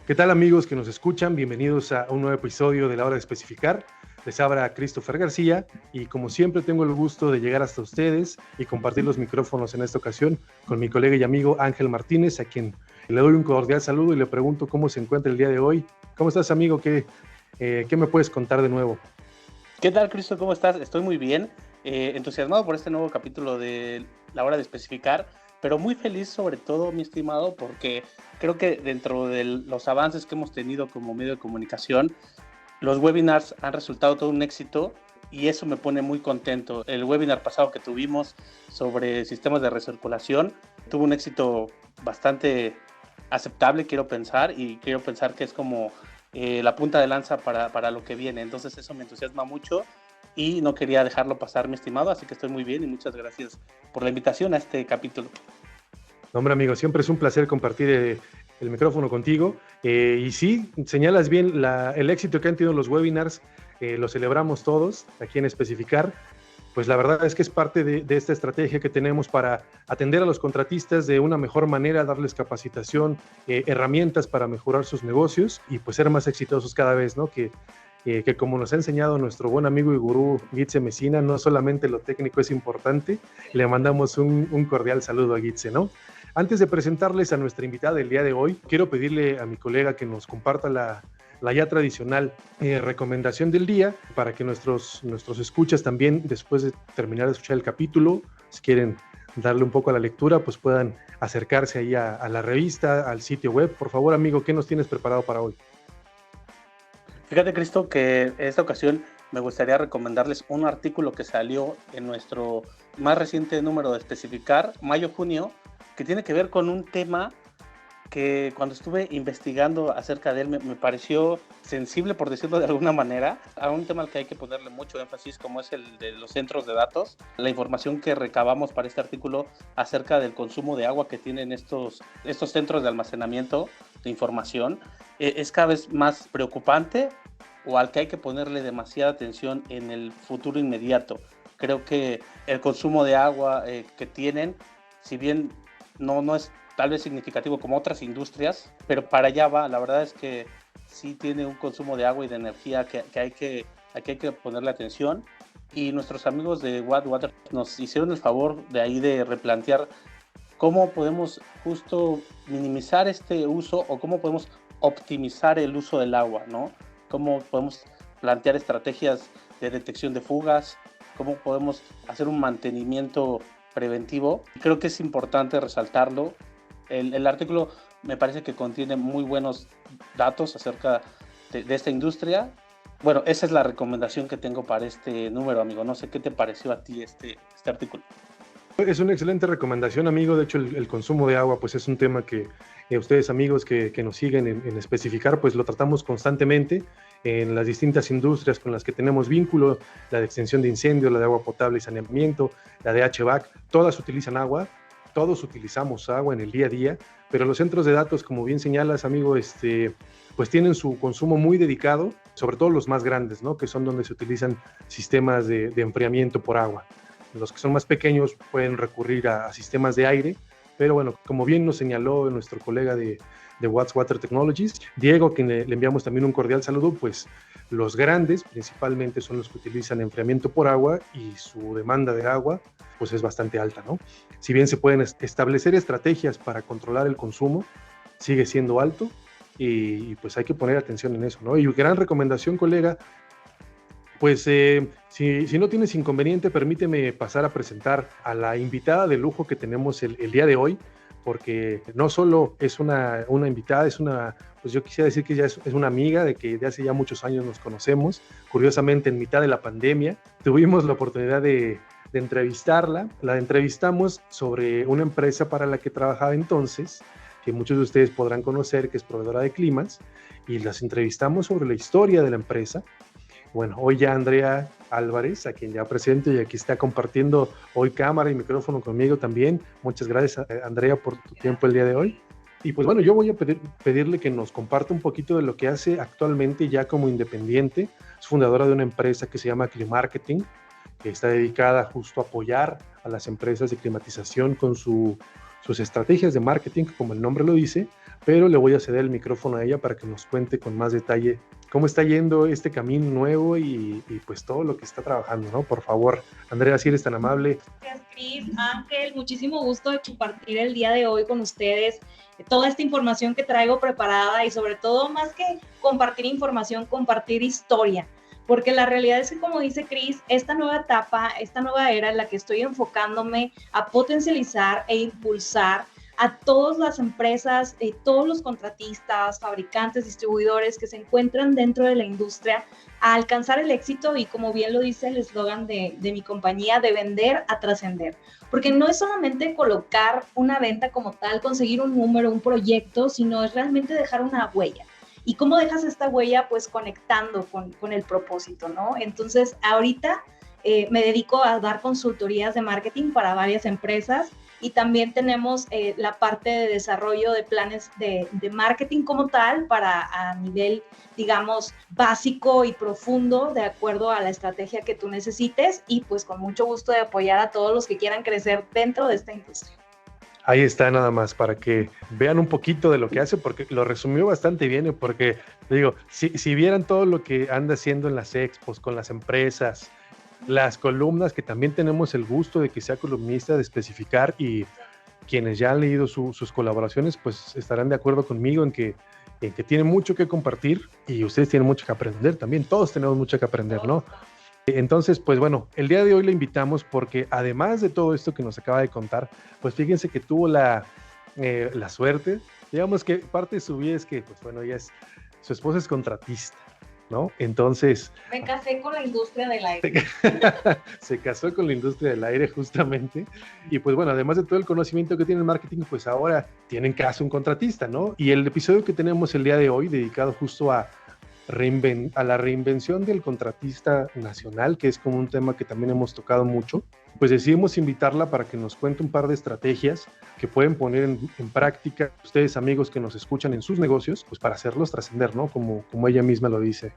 ¿Qué tal amigos que nos escuchan? Bienvenidos a un nuevo episodio de La Hora de Especificar. Les habla Christopher García y como siempre tengo el gusto de llegar hasta ustedes y compartir los micrófonos en esta ocasión con mi colega y amigo Ángel Martínez, a quien le doy un cordial saludo y le pregunto cómo se encuentra el día de hoy. ¿Cómo estás, amigo? ¿Qué me puedes contar de nuevo? ¿Qué tal, Cristo? ¿Cómo estás? Estoy muy bien, entusiasmado por este nuevo capítulo de La Hora de Especificar, pero muy feliz sobre todo, mi estimado, porque creo que dentro de los avances que hemos tenido como medio de comunicación, los webinars han resultado todo un éxito y eso me pone muy contento. El webinar pasado que tuvimos sobre sistemas de recirculación tuvo un éxito bastante aceptable, quiero pensar que es como la punta de lanza para lo que viene. Entonces eso me entusiasma mucho y no quería dejarlo pasar, mi estimado, así que estoy muy bien y muchas gracias por la invitación a este capítulo. Hombre, amigo, siempre es un placer compartir el micrófono contigo. Y sí, señalas bien el éxito que han tenido los webinars, lo celebramos todos aquí en Especificar. Pues la verdad es que es parte de esta estrategia que tenemos para atender a los contratistas de una mejor manera, darles capacitación, herramientas para mejorar sus negocios y pues ser más exitosos cada vez, ¿no? Que como nos ha enseñado nuestro buen amigo y gurú Gitze Messina, no solamente lo técnico es importante. Le mandamos un cordial saludo a Gitze, ¿no? Antes de presentarles a nuestra invitada del día de hoy, quiero pedirle a mi colega que nos comparta la ya tradicional recomendación del día para que nuestros escuchas también, después de terminar de escuchar el capítulo, si quieren darle un poco a la lectura, pues puedan acercarse ahí a la revista, al sitio web. Por favor, amigo, ¿qué nos tienes preparado para hoy? Fíjate, Cristo, que en esta ocasión me gustaría recomendarles un artículo que salió en nuestro más reciente número de Especificar, mayo-junio, que tiene que ver con un tema que cuando estuve investigando acerca de él me pareció sensible, por decirlo de alguna manera, a un tema al que hay que ponerle mucho énfasis, como es el de los centros de datos. La información que recabamos para este artículo acerca del consumo de agua que tienen estos centros de almacenamiento de información es cada vez más preocupante, o al que hay que ponerle demasiada atención en el futuro inmediato. Creo que el consumo de agua que tienen, si bien no es tal vez significativo como otras industrias, pero para allá va. La verdad es que sí tiene un consumo de agua y de energía que hay que ponerle atención. Y nuestros amigos de Wattwater nos hicieron el favor de ahí de replantear cómo podemos justo minimizar este uso o cómo podemos optimizar el uso del agua, ¿no? Cómo podemos plantear estrategias de detección de fugas, cómo podemos hacer un mantenimiento preventivo. Creo que es importante resaltarlo. El artículo me parece que contiene muy buenos datos acerca de esta industria. Bueno, esa es la recomendación que tengo para este número, amigo. No sé qué te pareció a ti este artículo. Es una excelente recomendación, amigo. De hecho, el consumo de agua pues es un tema que ustedes, amigos que nos siguen en Especificar, pues lo tratamos constantemente en las distintas industrias con las que tenemos vínculo, la de extinción de incendios, la de agua potable y saneamiento, la de HVAC, todas utilizan agua. Todos utilizamos agua en el día a día, pero los centros de datos, como bien señalas, amigo, pues tienen su consumo muy dedicado, sobre todo los más grandes, ¿no? Que son donde se utilizan sistemas de enfriamiento por agua. Los que son más pequeños pueden recurrir a sistemas de aire, pero bueno, como bien nos señaló nuestro colega de Wattwater Technologies, Diego, a quien le enviamos también un cordial saludo, pues los grandes principalmente son los que utilizan enfriamiento por agua y su demanda de agua pues es bastante alta, ¿no? Si bien se pueden establecer estrategias para controlar el consumo, sigue siendo alto y pues hay que poner atención en eso, ¿no? Y gran recomendación, colega, pues si no tienes inconveniente, permíteme pasar a presentar a la invitada de lujo que tenemos el día de hoy, porque no solo es una invitada, pues yo quisiera decir que ya es una amiga de que de hace ya muchos años nos conocemos. Curiosamente, en mitad de la pandemia, tuvimos la oportunidad de entrevistarla. La entrevistamos sobre una empresa para la que trabajaba entonces, que muchos de ustedes podrán conocer, que es proveedora de climas, y las entrevistamos sobre la historia de la empresa. Bueno, hoy ya Andrea Álvarez, a quien ya presento y aquí está compartiendo hoy cámara y micrófono conmigo también. Muchas gracias, Andrea, por tu tiempo el día de hoy. Y pues bueno, yo voy a pedirle que nos comparta un poquito de lo que hace actualmente ya como independiente. Es fundadora de una empresa que se llama Climarketing, que está dedicada justo a apoyar a las empresas de climatización con sus estrategias de marketing, como el nombre lo dice, pero le voy a ceder el micrófono a ella para que nos cuente con más detalle cómo está yendo este camino nuevo y pues todo lo que está trabajando, ¿no? Por favor, Andrea, si eres tan amable. Gracias, Cris. Ángel, muchísimo gusto de compartir el día de hoy con ustedes toda esta información que traigo preparada y sobre todo, más que compartir información, compartir historia. Porque la realidad es que, como dice Cris, esta nueva etapa, esta nueva era en la que estoy enfocándome a potencializar e impulsar a todas las empresas, todos los contratistas, fabricantes, distribuidores que se encuentran dentro de la industria a alcanzar el éxito y, como bien lo dice el eslogan de mi compañía, de vender a trascender. Porque no es solamente colocar una venta como tal, conseguir un número, un proyecto, sino es realmente dejar una huella. ¿Y cómo dejas esta huella? Pues conectando con el propósito, ¿no? Entonces, ahorita me dedico a dar consultorías de marketing para varias empresas y también tenemos la parte de desarrollo de planes de marketing como tal para a nivel, digamos, básico y profundo de acuerdo a la estrategia que tú necesites y pues con mucho gusto de apoyar a todos los que quieran crecer dentro de esta industria. Ahí está nada más para que vean un poquito de lo que hace, porque lo resumió bastante bien, porque digo, si vieran todo lo que anda haciendo en las expos, con las empresas, las columnas, que también tenemos el gusto de que sea columnista, de especificar, y quienes ya han leído sus colaboraciones, pues estarán de acuerdo conmigo en que tiene mucho que compartir y ustedes tienen mucho que aprender también, todos tenemos mucho que aprender, ¿no? Entonces, pues bueno, el día de hoy le invitamos porque además de todo esto que nos acaba de contar, pues fíjense que tuvo la suerte, digamos que parte de su vida es que, pues bueno, su esposa es contratista, ¿no? Entonces... Me casé con la industria del aire. Se casó con la industria del aire justamente, y pues bueno, además de todo el conocimiento que tiene el marketing, pues ahora tienen caso un contratista, ¿no? Y el episodio que tenemos el día de hoy, dedicado justo a la reinvención del contratista nacional, que es como un tema que también hemos tocado mucho, pues decidimos invitarla para que nos cuente un par de estrategias que pueden poner en práctica ustedes, amigos que nos escuchan en sus negocios, pues para hacerlos trascender, ¿no? Como ella misma lo dice.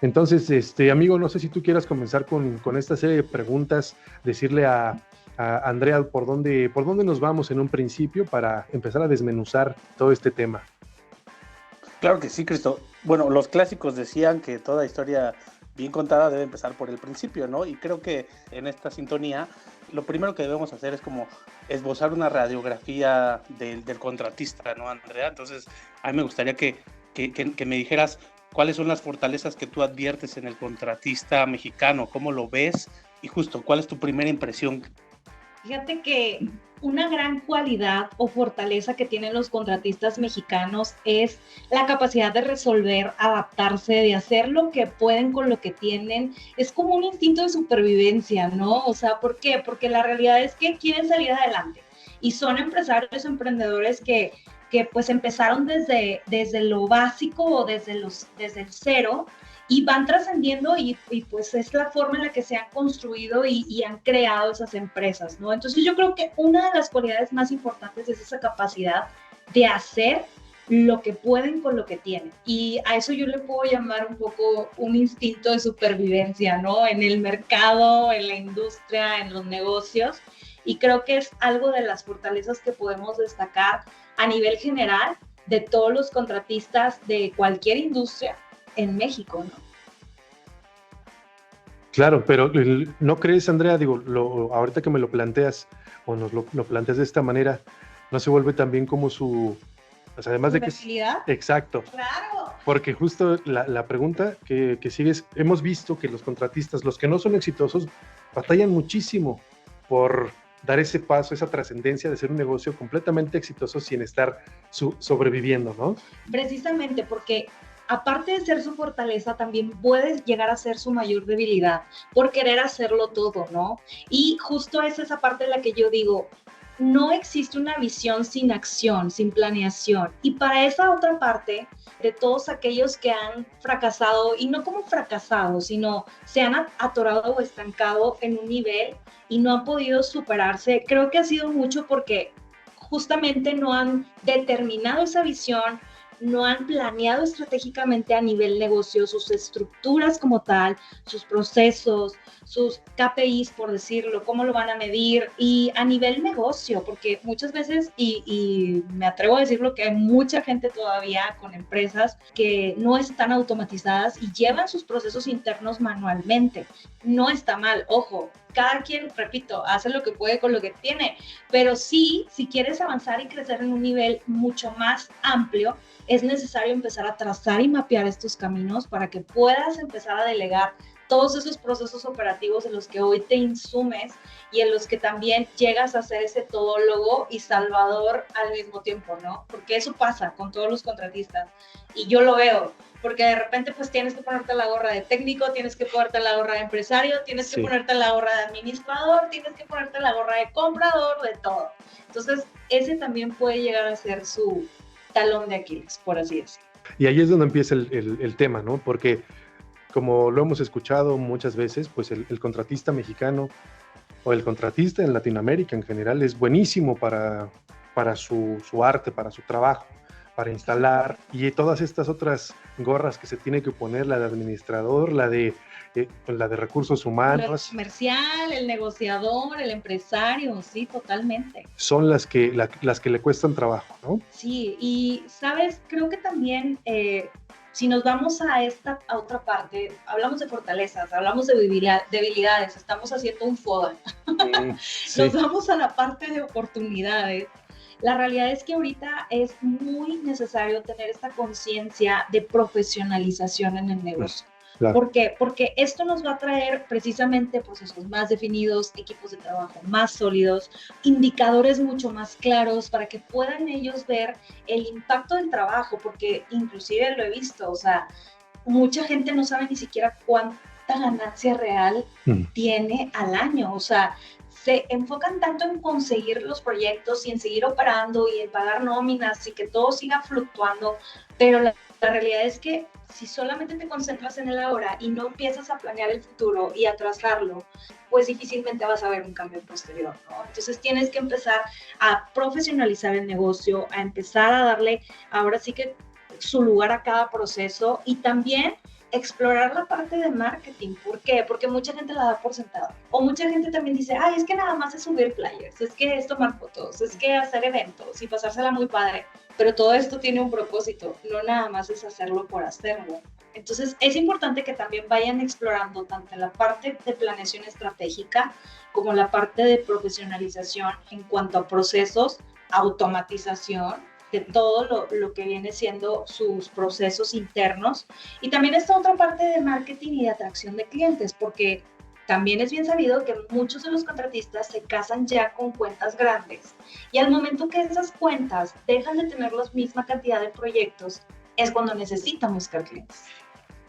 Entonces, amigo, no sé si tú quieras comenzar con esta serie de preguntas, decirle a Andrea por dónde nos vamos en un principio para empezar a desmenuzar todo este tema. Claro que sí, Cristo. Bueno, los clásicos decían que toda historia bien contada debe empezar por el principio, ¿no? Y creo que en esta sintonía lo primero que debemos hacer es como esbozar una radiografía del contratista, ¿no, Andrea? Entonces, a mí me gustaría que me dijeras cuáles son las fortalezas que tú adviertes en el contratista mexicano, cómo lo ves y justo, ¿cuál es tu primera impresión? Fíjate que una gran cualidad o fortaleza que tienen los contratistas mexicanos es la capacidad de resolver, adaptarse, de hacer lo que pueden con lo que tienen. Es como un instinto de supervivencia, ¿no? O sea, ¿por qué? Porque la realidad es que quieren salir adelante y son empresarios, emprendedores que pues empezaron desde lo básico o desde el cero y van trascendiendo y pues es la forma en la que se han construido y han creado esas empresas, ¿no? Entonces yo creo que una de las cualidades más importantes es esa capacidad de hacer lo que pueden con lo que tienen. Y a eso yo le puedo llamar un poco un instinto de supervivencia, ¿no? En el mercado, en la industria, en los negocios. Y creo que es algo de las fortalezas que podemos destacar a nivel general de todos los contratistas de cualquier industria en México, ¿no? Claro, pero ¿no crees, Andrea? Digo, ahorita que me lo planteas o nos lo planteas de esta manera, ¿no se vuelve también como su... O sea, además de que... Exacto. Claro. Porque justo la pregunta que sigue es, hemos visto que los contratistas, los que no son exitosos, batallan muchísimo por dar ese paso, esa trascendencia de ser un negocio completamente exitoso sin estar sobreviviendo, ¿no? Precisamente porque aparte de ser su fortaleza, también puede llegar a ser su mayor debilidad por querer hacerlo todo, ¿no? Y justo es esa parte en la que yo digo, no existe una visión sin acción, sin planeación. Y para esa otra parte, de todos aquellos que han fracasado, y no como fracasados, sino se han atorado o estancado en un nivel y no han podido superarse, creo que ha sido mucho porque justamente no han determinado esa visión, no han planeado estratégicamente a nivel negocio sus estructuras como tal, sus procesos, sus KPIs, por decirlo, cómo lo van a medir, y a nivel negocio, porque muchas veces, y me atrevo a decirlo, que hay mucha gente todavía con empresas que no están automatizadas y llevan sus procesos internos manualmente. No está mal, ojo, cada quien, repito, hace lo que puede con lo que tiene, pero sí, si quieres avanzar y crecer en un nivel mucho más amplio, es necesario empezar a trazar y mapear estos caminos para que puedas empezar a delegar todos esos procesos operativos en los que hoy te insumes y en los que también llegas a ser ese todólogo y salvador al mismo tiempo, ¿no? Porque eso pasa con todos los contratistas y yo lo veo, porque de repente pues tienes que ponerte la gorra de técnico, tienes que ponerte la gorra de empresario, tienes que ponerte la gorra de administrador, tienes que ponerte la gorra de comprador, de todo. Entonces ese también puede llegar a ser su talón de Aquiles, por así decirlo. Y ahí es donde empieza el tema, ¿no? Porque como lo hemos escuchado muchas veces, pues el contratista mexicano o el contratista en Latinoamérica en general es buenísimo para su arte, para su trabajo, para instalar, y todas estas otras gorras que se tiene que poner, la de administrador, la de recursos humanos. El comercial, el negociador, el empresario, sí, totalmente. Son las que le cuestan trabajo, ¿no? Sí, y sabes, creo que también si nos vamos a otra parte, hablamos de fortalezas, hablamos de debilidades, estamos haciendo un FODA. Sí. Nos vamos a la parte de oportunidades. La realidad es que ahorita es muy necesario tener esta conciencia de profesionalización en el negocio. Claro. ¿Por qué? Porque esto nos va a traer precisamente procesos más definidos, equipos de trabajo más sólidos, indicadores mucho más claros para que puedan ellos ver el impacto del trabajo, porque inclusive lo he visto, o sea, mucha gente no sabe ni siquiera cuánta ganancia real tiene al año, o sea, se enfocan tanto en conseguir los proyectos y en seguir operando y en pagar nóminas y que todo siga fluctuando, pero la realidad es que si solamente te concentras en el ahora y no empiezas a planear el futuro y a trazarlo, pues difícilmente vas a ver un cambio posterior, ¿no? Entonces tienes que empezar a profesionalizar el negocio, a empezar a darle ahora sí que su lugar a cada proceso y también explorar la parte de marketing. ¿Por qué? Porque mucha gente la da por sentado. O mucha gente también dice, ay, es que nada más es subir flyers, es que es tomar fotos, es que hacer eventos y pasársela muy padre. Pero todo esto tiene un propósito, no nada más es hacerlo por hacerlo. Entonces es importante que también vayan explorando tanto la parte de planeación estratégica como la parte de profesionalización en cuanto a procesos, automatización de todo lo que viene siendo sus procesos internos. Y también está otra parte de marketing y de atracción de clientes, porque también es bien sabido que muchos de los contratistas se casan ya con cuentas grandes. Y al momento que esas cuentas dejan de tener la misma cantidad de proyectos, es cuando necesitan buscar clientes.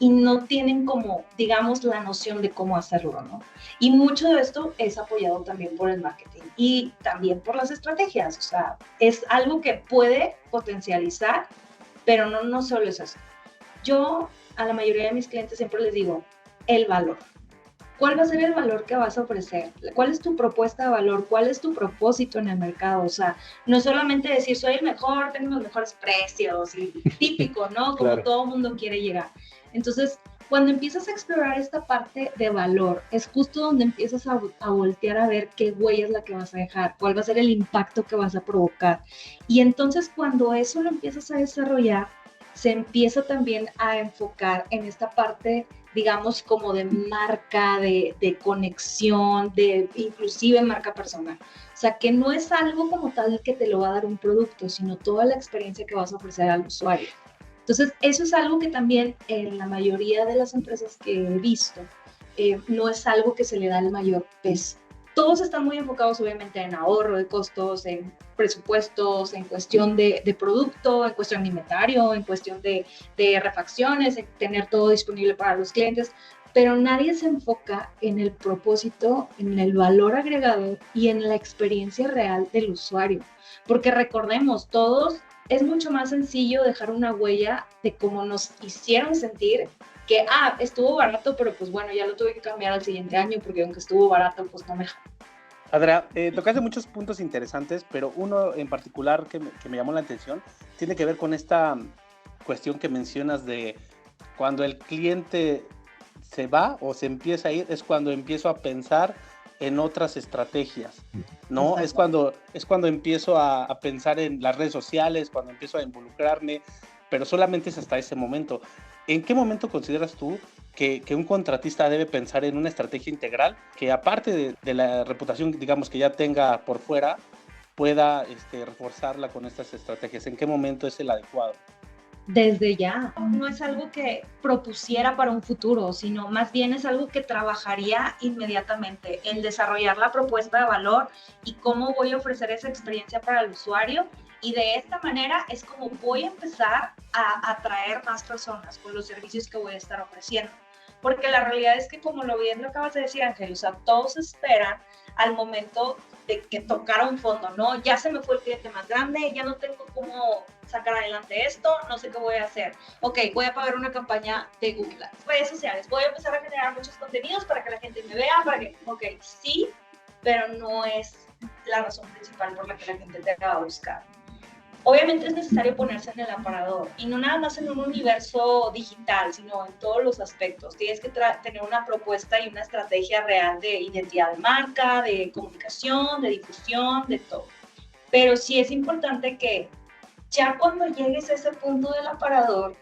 Y no tienen como, digamos, la noción de cómo hacerlo, ¿no? Y mucho de esto es apoyado también por el marketing y también por las estrategias. O sea, es algo que puede potencializar, pero no solo es eso. Yo a la mayoría de mis clientes siempre les digo, el valor. ¿Cuál va a ser el valor que vas a ofrecer? ¿Cuál es tu propuesta de valor? ¿Cuál es tu propósito en el mercado? O sea, no solamente decir soy el mejor, tengo los mejores precios, y típico, ¿no? Como claro. Todo el mundo quiere llegar. Entonces, cuando empiezas a explorar esta parte de valor, es justo donde empiezas a voltear a ver qué huella es la que vas a dejar, cuál va a ser el impacto que vas a provocar. Y entonces, cuando eso lo empiezas a desarrollar, se empieza también a enfocar en esta parte, digamos, como de marca, de conexión, de inclusive marca personal. O sea, que no es algo como tal que te lo va a dar un producto, sino toda la experiencia que vas a ofrecer al usuario. Entonces, eso es algo que también en la mayoría de las empresas que he visto, no es algo que se le da el mayor peso. Todos están muy enfocados obviamente en ahorro de costos, en presupuestos, en cuestión de producto, en cuestión de inventario, en cuestión de refacciones, en tener todo disponible para los clientes, pero nadie se enfoca en el propósito, en el valor agregado y en la experiencia real del usuario. Porque recordemos, todos es mucho más sencillo dejar una huella de cómo nos hicieron sentir que, estuvo barato, pero pues bueno, ya lo tuve que cambiar al siguiente año porque aunque estuvo barato, pues no me dejó. Adriana, tocaste muchos puntos interesantes, pero uno en particular que me llamó la atención tiene que ver con esta cuestión que mencionas de cuando el cliente se va o se empieza a ir, es cuando empiezo a pensar en otras estrategias, ¿no? Es cuando empiezo a pensar en las redes sociales, cuando empiezo a involucrarme, pero solamente es hasta ese momento. ¿En qué momento consideras tú que un contratista debe pensar en una estrategia integral que, aparte de la reputación, digamos, que ya tenga por fuera, pueda reforzarla con estas estrategias? ¿En qué momento es el adecuado? Desde ya. No es algo que propusiera para un futuro, sino más bien es algo que trabajaría inmediatamente, el desarrollar la propuesta de valor y cómo voy a ofrecer esa experiencia para el usuario. Y de esta manera es como voy a empezar a atraer más personas con los servicios que voy a estar ofreciendo. Porque la realidad es que, como lo bien lo acabas de decir, Ángel, o sea, todos esperan al momento de que tocara un fondo, ¿no? Ya se me fue el cliente más grande, ya no tengo cómo sacar adelante esto, no sé qué voy a hacer. Ok, voy a pagar una campaña de Google, redes sociales, voy a empezar a generar muchos contenidos para que la gente me vea, para que, ok, sí, pero no es la razón principal por la que la gente te va a buscar. Obviamente es necesario ponerse en el aparador, y no nada más en un universo digital, sino en todos los aspectos. Tienes que tener una propuesta y una estrategia real de identidad de marca, de comunicación, de difusión, de todo. Pero sí es importante que ya cuando llegues a ese punto del aparador,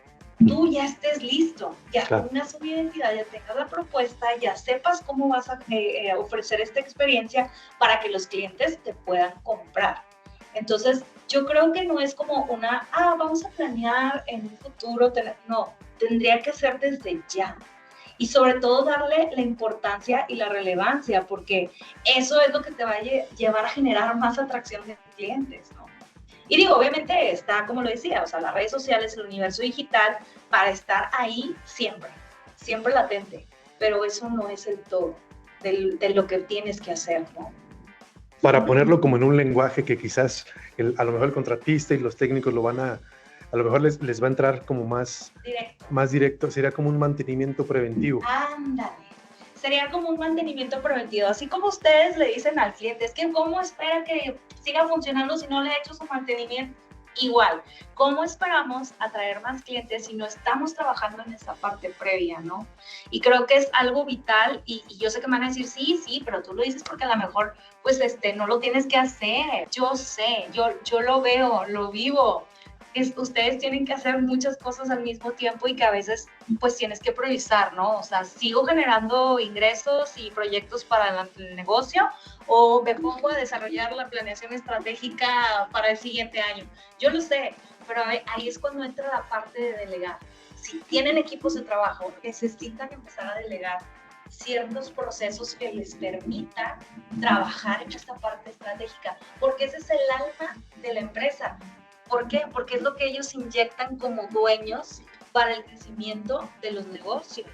tú ya estés listo, ya tengas una identidad, ya tengas la propuesta, ya sepas cómo vas a ofrecer esta experiencia para que los clientes te puedan comprar. Entonces, yo creo que no es como vamos a planear en un futuro, no, tendría que ser desde ya. Y sobre todo darle la importancia y la relevancia, porque eso es lo que te va a llevar a generar más atracción de clientes, ¿no? Y digo, obviamente está, como lo decía, o sea, las redes sociales, el universo digital, para estar ahí siempre, siempre latente, pero eso no es el todo de lo que tienes que hacer, ¿no? Para ponerlo como en un lenguaje que quizás a lo mejor el contratista y los técnicos a lo mejor les va a entrar como más directo, sería como un mantenimiento preventivo. Ándale, sería como un mantenimiento preventivo, así como ustedes le dicen al cliente, es que ¿cómo espera que siga funcionando si no le ha hecho su mantenimiento? Igual, ¿cómo esperamos atraer más clientes si no estamos trabajando en esa parte previa, ¿no? Y creo que es algo vital, y yo sé que me van a decir, sí, pero tú lo dices porque a lo mejor, pues, no lo tienes que hacer. Yo sé, yo lo veo, lo vivo. Ustedes tienen que hacer muchas cosas al mismo tiempo y que a veces, pues, tienes que priorizar, ¿no? O sea, sigo generando ingresos y proyectos para el negocio, o me pongo a desarrollar la planeación estratégica para el siguiente año. Yo lo sé, pero ahí es cuando entra la parte de delegar. Si tienen equipos de trabajo, necesitan empezar a delegar ciertos procesos que les permitan trabajar en esta parte estratégica, porque ese es el alma de la empresa. ¿Por qué? Porque es lo que ellos inyectan como dueños para el crecimiento de los negocios.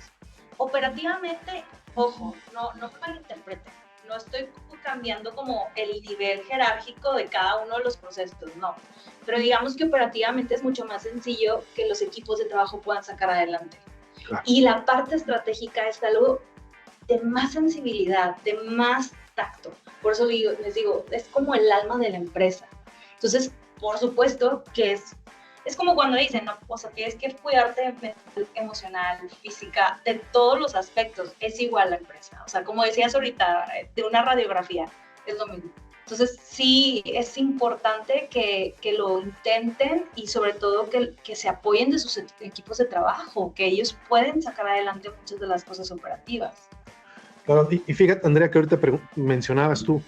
Operativamente, ojo, no me malinterpreten, no estoy cambiando como el nivel jerárquico de cada uno de los procesos, no. Pero digamos que operativamente es mucho más sencillo que los equipos de trabajo puedan sacar adelante. Claro. Y la parte estratégica es algo de más sensibilidad, de más tacto. Por eso les digo, es como el alma de la empresa. Entonces, por supuesto que es como cuando dicen, no, o sea, tienes que cuidarte mental, emocional, física, de todos los aspectos. Es igual la empresa. O sea, como decías ahorita, de una radiografía, es lo mismo. Entonces, sí, es importante que lo intenten, y sobre todo que se apoyen de sus equipos de trabajo, que ellos pueden sacar adelante muchas de las cosas operativas. Claro, y fíjate, Andrea, que ahorita mencionabas tú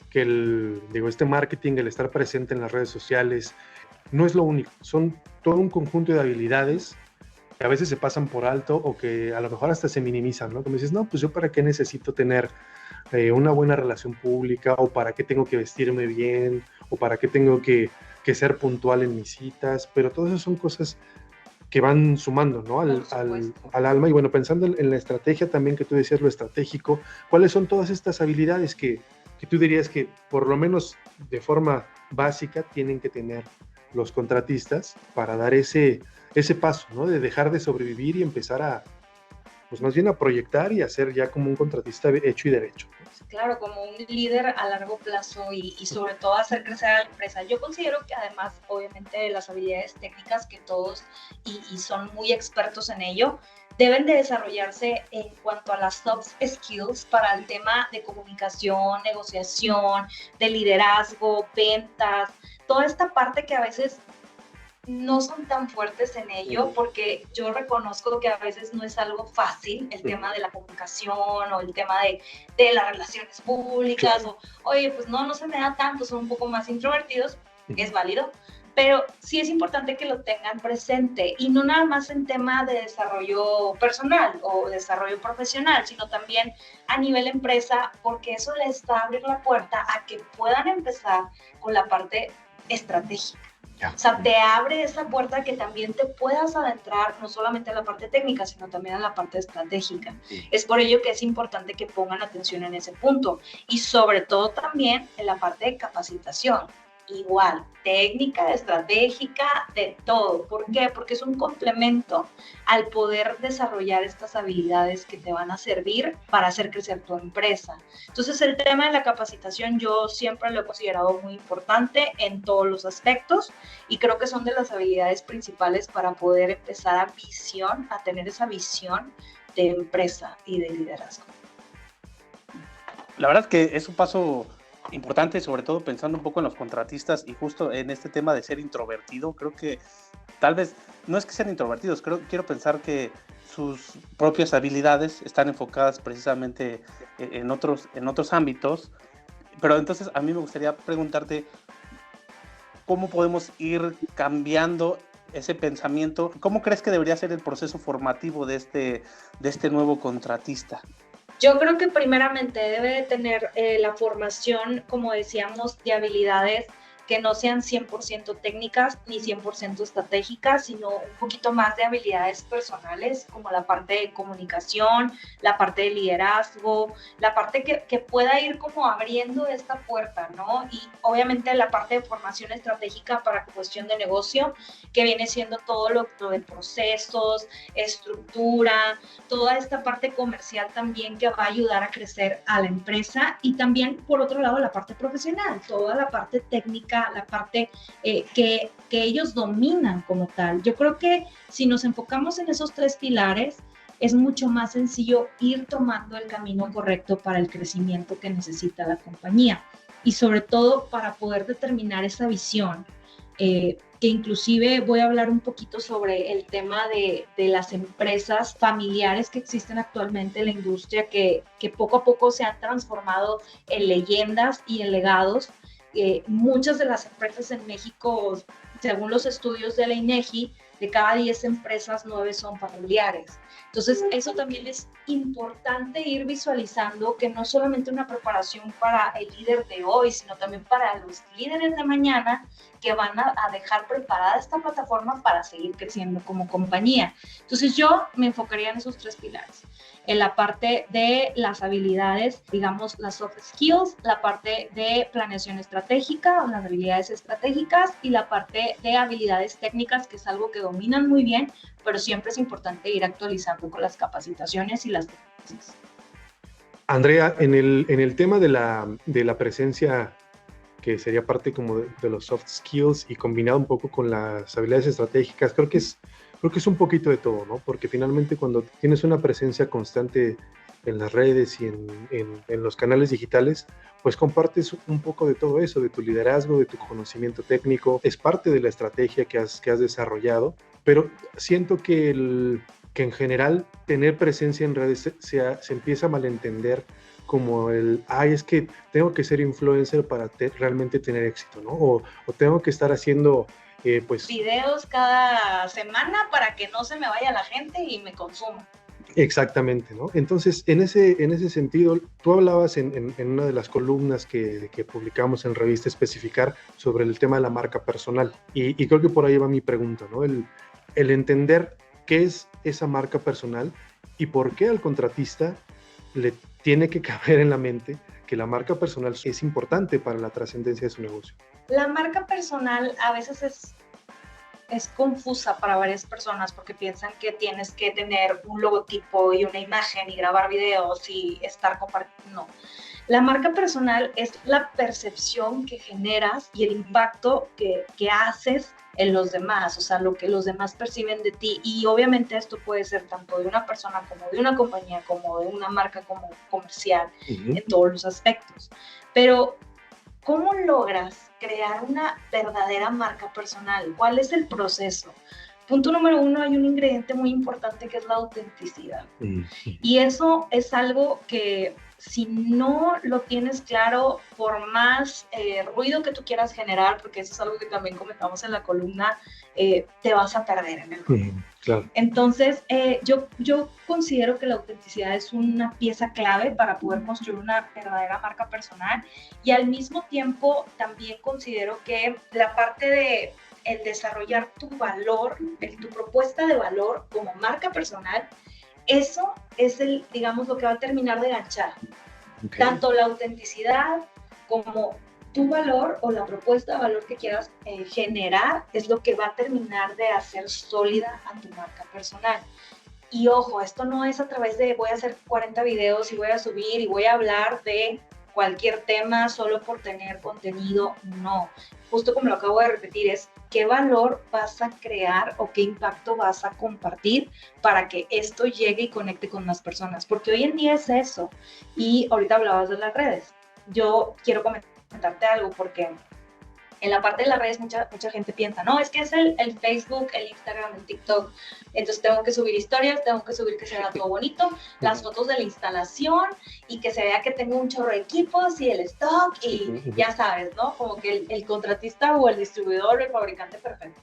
que este marketing, el estar presente en las redes sociales, no es lo único, son todo un conjunto de habilidades que a veces se pasan por alto o que a lo mejor hasta se minimizan, ¿no? Como dices, no, pues yo para qué necesito tener una buena relación pública, o para qué tengo que vestirme bien, o para qué tengo que ser puntual en mis citas, pero todas esas son cosas que van sumando, ¿no? al alma. Y bueno, pensando en la estrategia también, que tú decías, lo estratégico, ¿cuáles son todas estas habilidades que tú dirías que por lo menos de forma básica tienen que tener los contratistas para dar ese paso, ¿no? De dejar de sobrevivir y empezar pues más bien a proyectar y a ser ya como un contratista hecho y derecho, ¿no? Claro, como un líder a largo plazo y sobre todo hacer crecer a la empresa. Yo considero que además, obviamente, de las habilidades técnicas que todos y son muy expertos en ello, deben de desarrollarse en cuanto a las soft skills para el tema de comunicación, negociación, de liderazgo, ventas, toda esta parte que a veces no son tan fuertes en ello, porque yo reconozco que a veces no es algo fácil el tema de la comunicación o el tema de las relaciones públicas, o oye, pues no se me da tanto, son un poco más introvertidos, es válido, pero sí es importante que lo tengan presente, y no nada más en tema de desarrollo personal o desarrollo profesional, sino también a nivel empresa, porque eso les va a abrir la puerta a que puedan empezar con la parte estratégica. O sea, te abre esa puerta que también te puedas adentrar no solamente en la parte técnica, sino también en la parte estratégica. Sí. Es por ello que es importante que pongan atención en ese punto, y sobre todo también en la parte de capacitación. Igual, técnica, estratégica, de todo. ¿Por qué? Porque es un complemento al poder desarrollar estas habilidades que te van a servir para hacer crecer tu empresa. Entonces, el tema de la capacitación yo siempre lo he considerado muy importante en todos los aspectos, y creo que son de las habilidades principales para poder empezar a tener esa visión de empresa y de liderazgo. La verdad es que es un paso importante, sobre todo pensando un poco en los contratistas y justo en este tema de ser introvertido. Creo que tal vez no es que sean introvertidos, quiero pensar que sus propias habilidades están enfocadas precisamente en otros ámbitos. Pero entonces a mí me gustaría preguntarte cómo podemos ir cambiando ese pensamiento. ¿Cómo crees que debería ser el proceso formativo de este nuevo contratista? Yo creo que primeramente debe de tener la formación, como decíamos, de habilidades que no sean 100% técnicas ni 100% estratégicas, sino un poquito más de habilidades personales, como la parte de comunicación, la parte de liderazgo, la parte que pueda ir como abriendo esta puerta, ¿no? Y obviamente la parte de formación estratégica para cuestión de negocio, que viene siendo todo lo de procesos, estructura, toda esta parte comercial también que va a ayudar a crecer a la empresa, y también, por otro lado, la parte profesional, toda la parte técnica, la parte que ellos dominan como tal. Yo creo que si nos enfocamos en esos tres pilares, es mucho más sencillo ir tomando el camino correcto para el crecimiento que necesita la compañía, y sobre todo para poder determinar esa visión, que inclusive voy a hablar un poquito sobre el tema de las empresas familiares que existen actualmente en la industria, que poco a poco se han transformado en leyendas y en legados. Muchas de las empresas en México, según los estudios de la INEGI, de cada 10 empresas, 9 son familiares. Entonces, eso también es importante ir visualizando, que no solamente una preparación para el líder de hoy, sino también para los líderes de mañana, que van a dejar preparada esta plataforma para seguir creciendo como compañía. Entonces, yo me enfocaría en esos tres pilares. En la parte de las habilidades, digamos, las soft skills, la parte de planeación estratégica, o las habilidades estratégicas, y la parte de habilidades técnicas, que es algo que dominan muy bien, pero siempre es importante ir actualizando con las capacitaciones y las tendencias. Andrea, en el tema de la presencia, que sería parte como de los soft skills y combinado un poco con las habilidades estratégicas, creo que es un poquito de todo, ¿no? Porque finalmente cuando tienes una presencia constante en las redes y en los canales digitales, pues compartes un poco de todo eso, de tu liderazgo, de tu conocimiento técnico, es parte de la estrategia que has desarrollado, pero siento que en general tener presencia en redes se empieza a malentender como es que tengo que ser influencer para realmente tener éxito, ¿no? O tengo que estar haciendo videos cada semana para que no se me vaya la gente y me consuma. Exactamente, ¿no? Entonces, en ese sentido, tú hablabas en una de las columnas que publicamos en Revista Especificar sobre el tema de la marca personal, y creo que por ahí va mi pregunta, ¿no? El entender qué es esa marca personal y por qué al contratista le tiene que caber en la mente que la marca personal es importante para la trascendencia de su negocio. La marca personal a veces es confusa para varias personas, porque piensan que tienes que tener un logotipo y una imagen y grabar videos y estar compartiendo. No. La marca personal es la percepción que generas y el impacto que haces en los demás, o sea, lo que los demás perciben de ti. Y obviamente esto puede ser tanto de una persona como de una compañía, como de una marca como comercial, en todos los aspectos. Pero, ¿cómo logras crear una verdadera marca personal? ¿Cuál es el proceso? Punto número uno, hay un ingrediente muy importante que es la autenticidad. Y eso es algo que si no lo tienes claro, por más ruido que tú quieras generar, porque eso es algo que también comentamos en la columna, te vas a perder en el ruido. Claro. Entonces, yo considero que la autenticidad es una pieza clave para poder construir una verdadera marca personal, y al mismo tiempo también considero que la parte de el desarrollar tu valor, tu propuesta de valor como marca personal, eso es digamos, lo que va a terminar de ganchar. Okay. Tanto la autenticidad como tu valor o la propuesta de valor que quieras generar es lo que va a terminar de hacer sólida a tu marca personal. Y ojo, esto no es a través de voy a hacer 40 videos y voy a subir y voy a hablar de cualquier tema solo por tener contenido, no. Justo como lo acabo de repetir, es qué valor vas a crear o qué impacto vas a compartir para que esto llegue y conecte con más personas, porque hoy en día es eso. Y ahorita hablabas de las redes. Yo quiero comentarte algo, porque en la parte de las redes mucha gente piensa, no, es que es el Facebook, el Instagram, el TikTok, entonces tengo que subir historias, tengo que subir que se vea todo bonito, las fotos de la instalación y que se vea que tengo un chorro de equipos y el stock y ya sabes, ¿no? Como que el contratista o el distribuidor o el fabricante perfecto.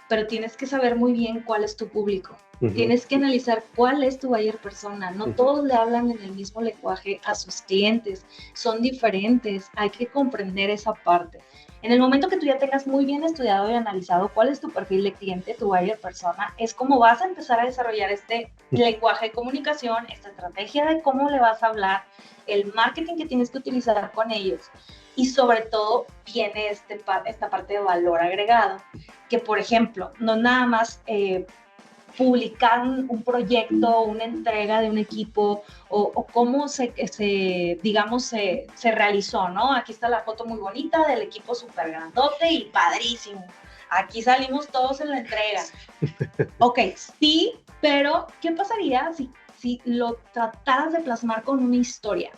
Pero tienes que saber muy bien cuál es tu público. Tienes que analizar cuál es tu buyer persona. No todos le hablan en el mismo lenguaje a sus clientes. Son diferentes. Hay que comprender esa parte. En el momento que tú ya tengas muy bien estudiado y analizado cuál es tu perfil de cliente, tu buyer persona, es como vas a empezar a desarrollar este lenguaje de comunicación, esta estrategia de cómo le vas a hablar, el marketing que tienes que utilizar con ellos. Y sobre todo viene esta parte de valor agregado, que por ejemplo, no nada más publicar un proyecto, una entrega de un equipo o cómo digamos, se realizó, ¿no? Aquí está la foto muy bonita del equipo súper grandote y padrísimo. Aquí salimos todos en la entrega. Ok, sí, pero ¿qué pasaría si lo trataras de plasmar con una historia?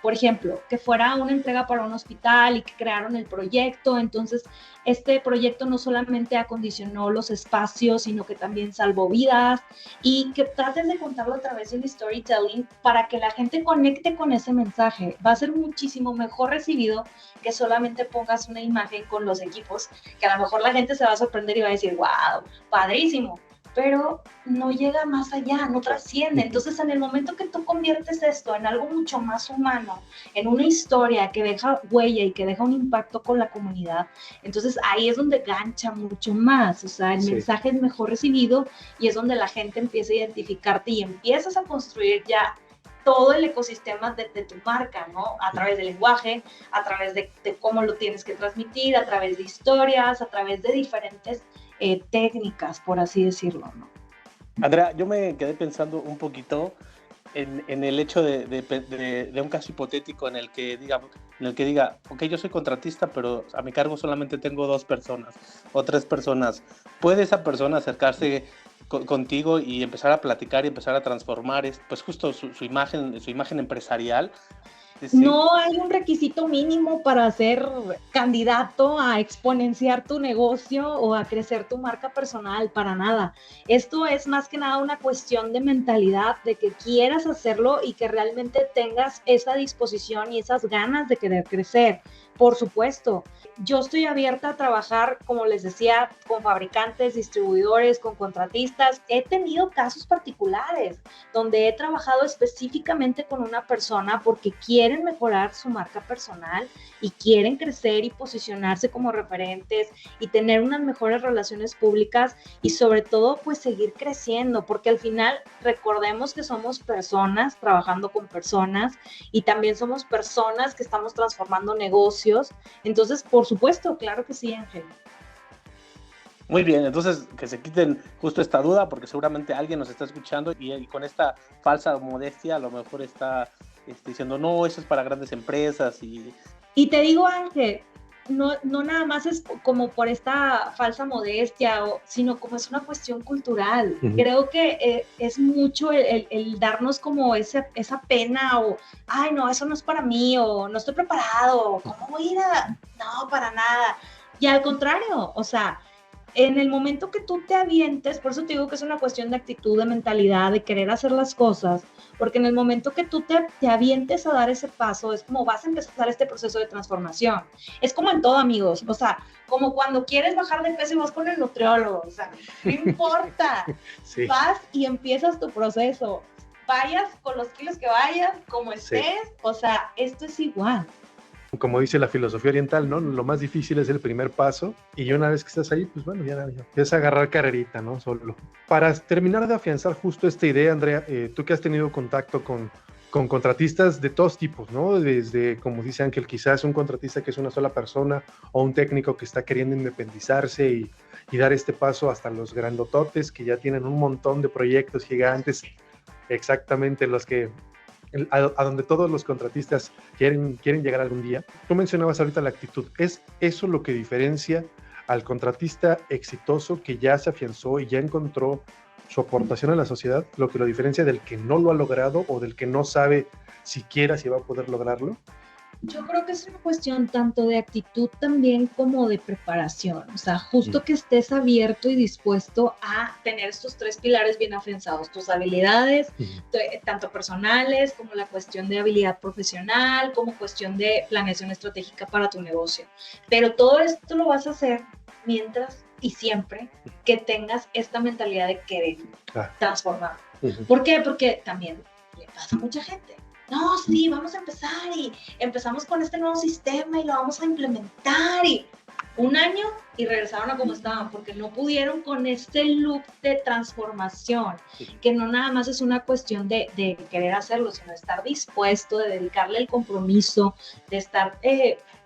Por ejemplo, que fuera una entrega para un hospital y que crearon el proyecto, entonces este proyecto no solamente acondicionó los espacios, sino que también salvó vidas, y que trates de contarlo a través de un storytelling para que la gente conecte con ese mensaje. Va a ser muchísimo mejor recibido que solamente pongas una imagen con los equipos, que a lo mejor la gente se va a sorprender y va a decir, wow, padrísimo, pero no llega más allá, no trasciende. Entonces, en el momento que tú conviertes esto en algo mucho más humano, en una historia que deja huella y que deja un impacto con la comunidad, entonces ahí es donde gancha mucho más. O sea, el mensaje es mejor recibido y es donde la gente empieza a identificarte y empiezas a construir ya todo el ecosistema de tu marca, ¿no? A través del lenguaje, a través de cómo lo tienes que transmitir, a través de historias, a través de diferentes técnicas, por así decirlo, ¿no? Andrea, yo me quedé pensando un poquito en el hecho de un caso hipotético en el que diga, ok, yo soy contratista, pero a mi cargo solamente tengo 2 personas o 3 personas. ¿Puede esa persona acercarse contigo y empezar a platicar y empezar a transformar pues justo su imagen empresarial? Sí. No hay un requisito mínimo para ser candidato a exponenciar tu negocio o a crecer tu marca personal, para nada. Esto es más que nada una cuestión de mentalidad, de que quieras hacerlo y que realmente tengas esa disposición y esas ganas de querer crecer. Por supuesto, yo estoy abierta a trabajar, como les decía, con fabricantes, distribuidores, con contratistas. He tenido casos particulares donde he trabajado específicamente con una persona porque quieren mejorar su marca personal y quieren crecer y posicionarse como referentes y tener unas mejores relaciones públicas y sobre todo pues seguir creciendo, porque al final recordemos que somos personas trabajando con personas y también somos personas que estamos transformando negocios. Entonces, por supuesto, claro que sí, Ángel. Muy bien, entonces que se quiten justo esta duda, porque seguramente alguien nos está escuchando y con esta falsa modestia a lo mejor está diciendo, no, eso es para grandes empresas Y te digo, Ángel, no nada más es como por esta falsa modestia, sino como es una cuestión cultural. Ujú. Creo que es mucho el darnos como esa pena o, ay, no, eso no es para mí, o no estoy preparado, ¿cómo voy a ir a...? No, para nada. Y al contrario, o sea, en el momento que tú te avientes, por eso te digo que es una cuestión de actitud, de mentalidad, de querer hacer las cosas, porque en el momento que tú te avientes a dar ese paso, es como vas a empezar este proceso de transformación. Es como en todo, amigos, o sea, como cuando quieres bajar de peso y vas con el nutriólogo, o sea, no importa, Sí. vas y empiezas tu proceso, vayas con los kilos que vayas, como estés, sí. O sea, esto es igual. Como dice la filosofía oriental, ¿no? Lo más difícil es el primer paso y una vez que estás ahí, pues bueno, ya es agarrar carrerita, ¿no? Solo. Para terminar de afianzar justo esta idea, Andrea, tú que has tenido contacto con contratistas de todos tipos, ¿no? Desde, como dice Ángel, quizás un contratista que es una sola persona o un técnico que está queriendo independizarse y dar este paso hasta los grandototes que ya tienen un montón de proyectos gigantes, exactamente los que... a donde todos los contratistas quieren llegar algún día. Tú mencionabas ahorita la actitud. ¿Es eso lo que diferencia al contratista exitoso que ya se afianzó y ya encontró su aportación a la sociedad, lo que lo diferencia del que no lo ha logrado o del que no sabe siquiera si va a poder lograrlo? Yo creo que es una cuestión tanto de actitud también como de preparación, o sea, justo que estés abierto y dispuesto a tener estos tres pilares bien afianzados, tus habilidades, tanto personales como la cuestión de habilidad profesional, como cuestión de planeación estratégica para tu negocio. Pero todo esto lo vas a hacer mientras y siempre que tengas esta mentalidad de querer transformar. ¿Por qué? Porque también le pasa a mucha gente. No, sí, vamos a empezar y empezamos con este nuevo sistema y lo vamos a implementar y un año y regresaron a como estaban porque no pudieron con este loop de transformación, que no nada más es una cuestión de querer hacerlo, sino de estar dispuesto, de dedicarle el compromiso, de estar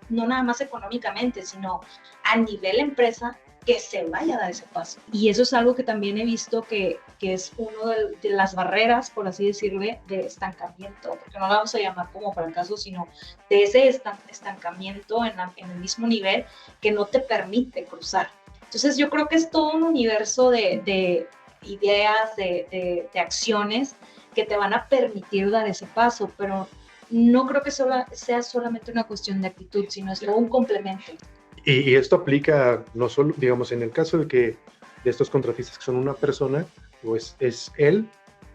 no nada más económicamente, sino a nivel empresa, que se vaya a dar ese paso. Y eso es algo que también he visto que es uno de las barreras, por así decirlo, de estancamiento, porque no la vamos a llamar como fracaso, sino de ese estancamiento en el mismo nivel que no te permite cruzar. Entonces yo creo que es todo un universo de ideas, de acciones que te van a permitir dar ese paso, pero no creo que sea solamente una cuestión de actitud, sino es un complemento. Y esto aplica no solo, digamos, en el caso de estos contratistas que son una persona, pues es él,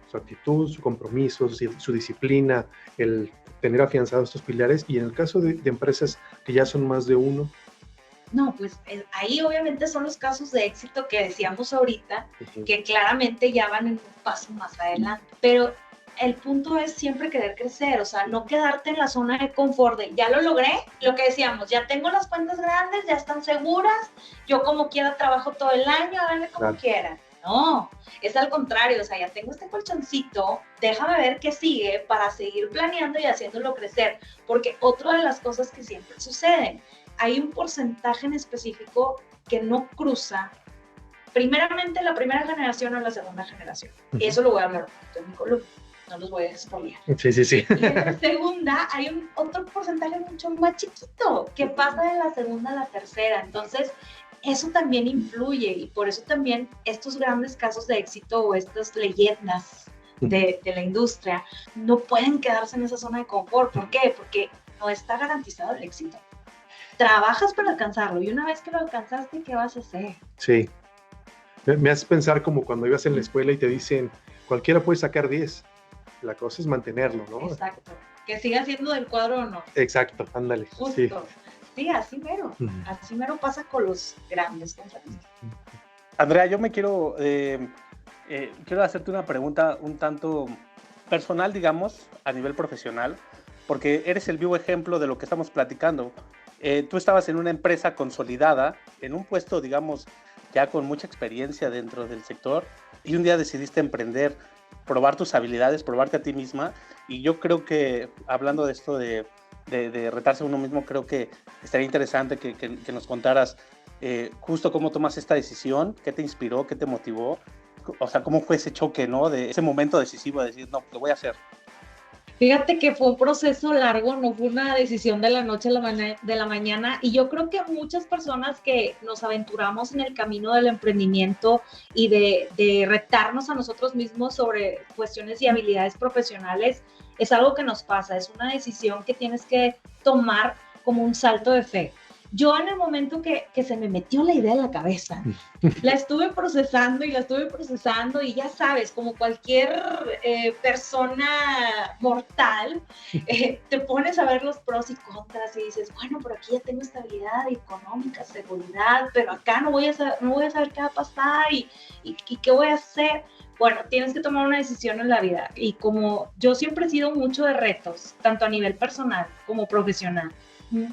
su actitud, su compromiso, su disciplina, el tener afianzados estos pilares, y en el caso de empresas que ya son más de uno. No, pues ahí obviamente son los casos de éxito que decíamos ahorita, que claramente ya van en un paso más adelante, pero el punto es siempre querer crecer, o sea, no quedarte en la zona de confort de ya lo logré, lo que decíamos, ya tengo las cuentas grandes, ya están seguras, yo como quiera trabajo todo el año, háganle como quieran. No, es al contrario, o sea, ya tengo este colchoncito, déjame ver qué sigue para seguir planeando y haciéndolo crecer, porque otra de las cosas que siempre suceden, hay un porcentaje en específico que no cruza primeramente la primera generación o la segunda generación. Eso lo voy a hablar en mi columna. No los voy a expoliar. Sí. Y en la segunda hay otro porcentaje mucho más chiquito que pasa de la segunda a la tercera. Entonces, eso también influye y por eso también estos grandes casos de éxito o estas leyendas de la industria no pueden quedarse en esa zona de confort. ¿Por qué? Porque no está garantizado el éxito. Trabajas para alcanzarlo y una vez que lo alcanzaste, ¿qué vas a hacer? Sí. Me hace pensar como cuando ibas en la escuela y te dicen, cualquiera puede sacar 10. La cosa es mantenerlo, ¿no? Exacto. Que siga siendo del cuadro o no. Exacto, ándale. Justo. Sí, así mero. Así mero pasa con los grandes contratistas. Andrea, yo me quiero hacerte una pregunta un tanto personal, digamos, a nivel profesional, porque eres el vivo ejemplo de lo que estamos platicando. Tú estabas en una empresa consolidada, en un puesto, digamos, ya con mucha experiencia dentro del sector, y un día decidiste emprender, probar tus habilidades, probarte a ti misma, y yo creo que, hablando de esto de retarse a uno mismo, creo que estaría interesante que nos contaras justo cómo tomas esta decisión, qué te inspiró, qué te motivó, o sea, cómo fue ese choque, ¿no? De ese momento decisivo de decir, no, lo voy a hacer. Fíjate que fue un proceso largo, no fue una decisión de la noche a la mañana, y yo creo que muchas personas que nos aventuramos en el camino del emprendimiento y de retarnos a nosotros mismos sobre cuestiones y habilidades profesionales, es algo que nos pasa, es una decisión que tienes que tomar como un salto de fe. Yo en el momento que se me metió la idea en la cabeza, la estuve procesando y ya sabes, como cualquier persona mortal, te pones a ver los pros y contras y dices, bueno, por aquí ya tengo estabilidad económica, seguridad, pero acá no voy a saber qué va a pasar y qué voy a hacer. Bueno, tienes que tomar una decisión en la vida y como yo siempre he sido mucho de retos, tanto a nivel personal como profesional,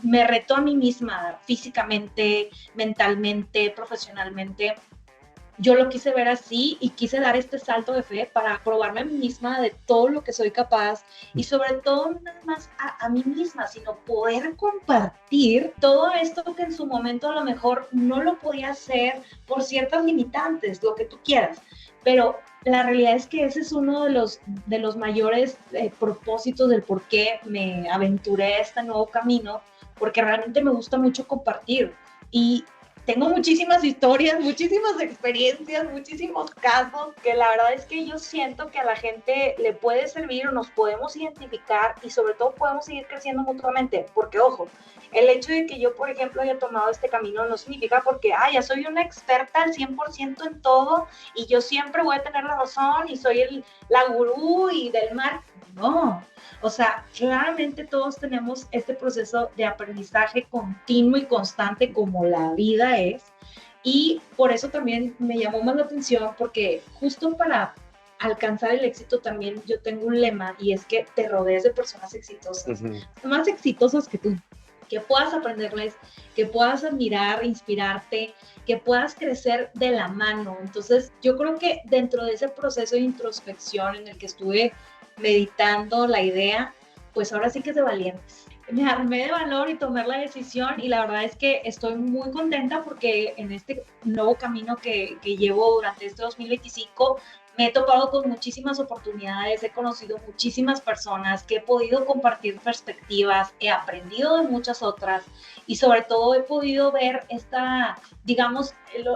me reto a mí misma físicamente, mentalmente, profesionalmente. Yo lo quise ver así y quise dar este salto de fe para probarme a mí misma de todo lo que soy capaz y sobre todo no nada más a mí misma, sino poder compartir todo esto que en su momento a lo mejor no lo podía hacer por ciertas limitantes, lo que tú quieras, pero la realidad es que ese es uno de los mayores propósitos del por qué me aventuré a este nuevo camino, porque realmente me gusta mucho compartir y tengo muchísimas historias, muchísimas experiencias, muchísimos casos que la verdad es que yo siento que a la gente le puede servir o nos podemos identificar y sobre todo podemos seguir creciendo mutuamente, porque ojo, el hecho de que yo, por ejemplo, haya tomado este camino no significa porque, ya soy una experta al 100% en todo y yo siempre voy a tener la razón y soy la gurú y del mar. No, o sea, claramente todos tenemos este proceso de aprendizaje continuo y constante como la vida es, y por eso también me llamó más la atención porque justo para alcanzar el éxito también yo tengo un lema y es que te rodees de personas exitosas, más exitosas que tú, que puedas aprenderles, que puedas admirar, inspirarte, que puedas crecer de la mano. Entonces yo creo que dentro de ese proceso de introspección en el que estuve meditando la idea, pues ahora sí que es de valientes. Me armé de valor y tomé la decisión y la verdad es que estoy muy contenta porque en este nuevo camino que llevo durante este 2025 me he topado con muchísimas oportunidades, he conocido muchísimas personas, que he podido compartir perspectivas, he aprendido de muchas otras y sobre todo he podido ver esta, digamos,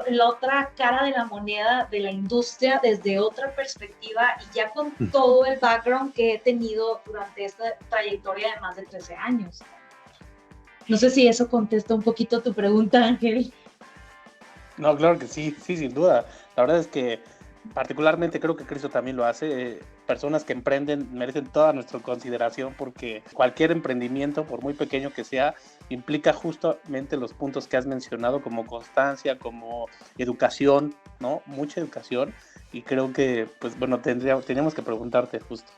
la otra cara de la moneda de la industria desde otra perspectiva y ya con todo el background que he tenido durante esta trayectoria de más de 13 años. No sé si eso contesta un poquito tu pregunta, Ángel. No, claro que sí, sin duda. La verdad es que particularmente creo que Cristo también lo hace. Personas que emprenden merecen toda nuestra consideración porque cualquier emprendimiento, por muy pequeño que sea, implica justamente los puntos que has mencionado como constancia, como educación, ¿no? Mucha educación, y creo que, pues bueno, teníamos que preguntarte justo.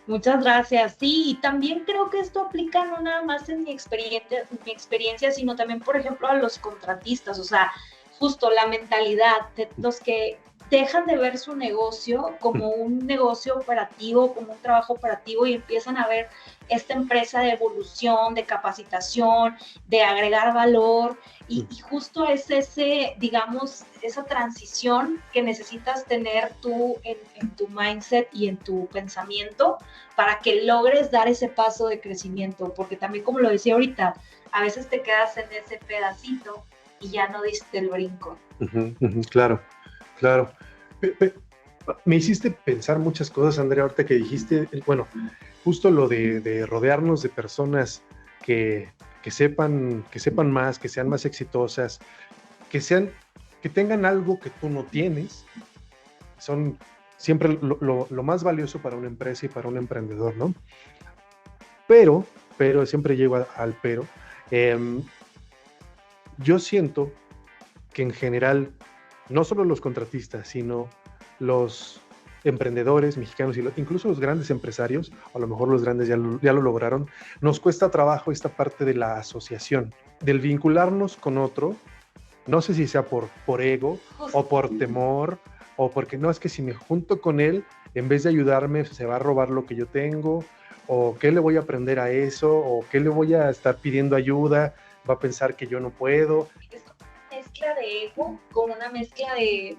Muchas gracias. Sí, y también creo que esto aplica no nada más en mi experiencia, sino también, por ejemplo, a los contratistas, o sea, justo la mentalidad de los que dejan de ver su negocio como un negocio operativo, como un trabajo operativo y empiezan a ver esta empresa de evolución, de capacitación, de agregar valor y justo es ese, digamos, esa transición que necesitas tener tú en tu mindset y en tu pensamiento para que logres dar ese paso de crecimiento, porque también como lo decía ahorita, a veces te quedas en ese pedacito y ya no diste el brinco. Claro. Me hiciste pensar muchas cosas, Andrea, ahorita que dijiste, bueno, justo lo de rodearnos de personas que sepan más, que sean más exitosas, que tengan algo que tú no tienes, son siempre lo más valioso para una empresa y para un emprendedor, ¿no? Pero siempre llego al pero. Yo siento que en general, no solo los contratistas, sino los emprendedores mexicanos y incluso los grandes empresarios, a lo mejor los grandes ya lo lograron, nos cuesta trabajo esta parte de la asociación, del vincularnos con otro, no sé si sea por ego o por temor, o porque no, es que si me junto con él, en vez de ayudarme, se va a robar lo que yo tengo, o qué le voy a aprender a eso, o qué le voy a estar pidiendo ayuda, va a pensar que yo no puedo. Es una mezcla de ego con una mezcla de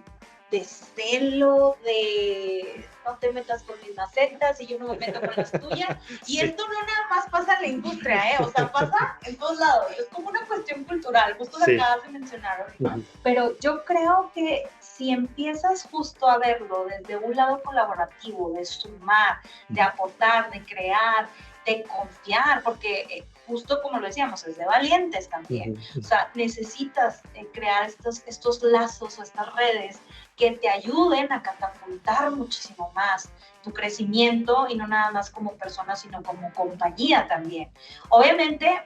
de celo, de no te metas con mis macetas y yo no me meto con las tuyas. Y esto no nada más pasa en la industria, o sea, pasa en todos lados. Es como una cuestión cultural, justo lo acabas de mencionar ahorita. Pero yo creo que si empiezas justo a verlo desde un lado colaborativo, de sumar, de aportar, de crear, de confiar, porque justo como lo decíamos, es de valientes también. O sea, necesitas crear estos lazos o estas redes que te ayuden a catapultar muchísimo más tu crecimiento, y no nada más como persona, sino como compañía también. Obviamente,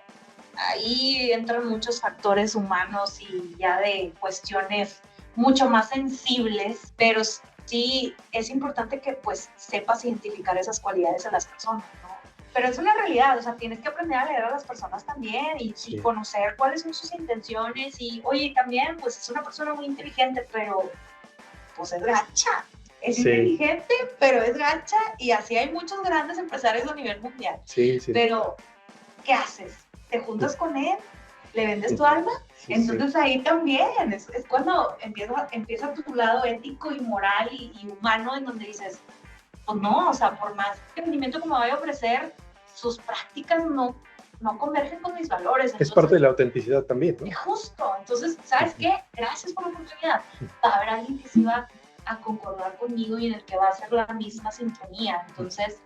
ahí entran muchos factores humanos y ya de cuestiones mucho más sensibles, pero sí es importante que pues sepas identificar esas cualidades en las personas, ¿no? Pero es una realidad, o sea, tienes que aprender a leer a las personas también y conocer cuáles son sus intenciones. Y, oye, también, pues es una persona muy inteligente, pero pues es gacha. Es inteligente, pero es gacha, y así hay muchos grandes empresarios a nivel mundial. Pero, ¿qué haces? ¿Te juntas con él? ¿Le vendes tu alma? Entonces ahí también es cuando empieza tu lado ético y moral y humano, en donde dices, pues no, o sea, por más rendimiento que me vaya a ofrecer, sus prácticas no convergen con mis valores. Entonces, es parte de la autenticidad también, ¿no? Justo. Entonces, ¿sabes qué? Gracias por la oportunidad. Va a haber alguien que sí va a concordar conmigo y en el que va a hacer la misma sintonía. Entonces,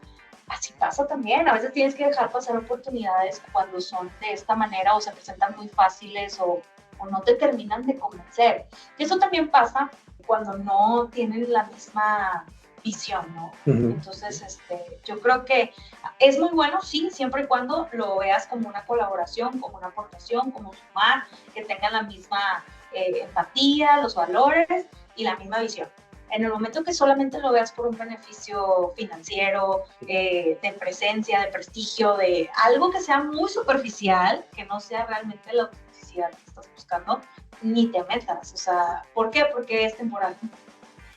así pasa también. A veces tienes que dejar pasar oportunidades cuando son de esta manera o se presentan muy fáciles o no te terminan de convencer. Y eso también pasa cuando no tienen la misma visión, ¿no? Entonces, yo creo que es muy bueno, sí, siempre y cuando lo veas como una colaboración, como una aportación, como sumar, que tengan la misma empatía, los valores y la misma visión. En el momento que solamente lo veas por un beneficio financiero, de presencia, de prestigio, de algo que sea muy superficial, que no sea realmente la autenticidad que estás buscando, ni te metas. O sea, ¿por qué? Porque es temporal.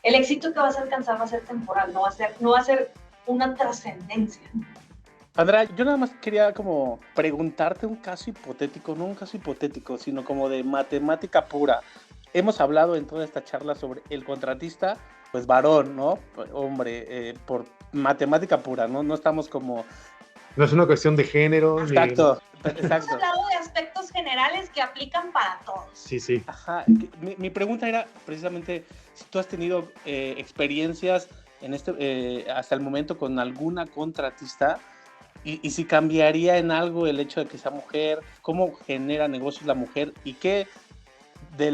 El éxito que vas a alcanzar va a ser temporal, no va a ser una trascendencia. Andrea, yo nada más quería como preguntarte un caso hipotético, no un caso hipotético, sino como de matemática pura. Hemos hablado en toda esta charla sobre el contratista, pues varón, ¿no? Hombre, por matemática pura, ¿no? No estamos como... No es una cuestión de género. Exacto. Hemos hablado de aspectos generales que aplican para todos. Sí. Ajá. Mi pregunta era precisamente si tú has tenido experiencias en hasta el momento con alguna contratista y si cambiaría en algo el hecho de que sea mujer, cómo genera negocios la mujer y qué de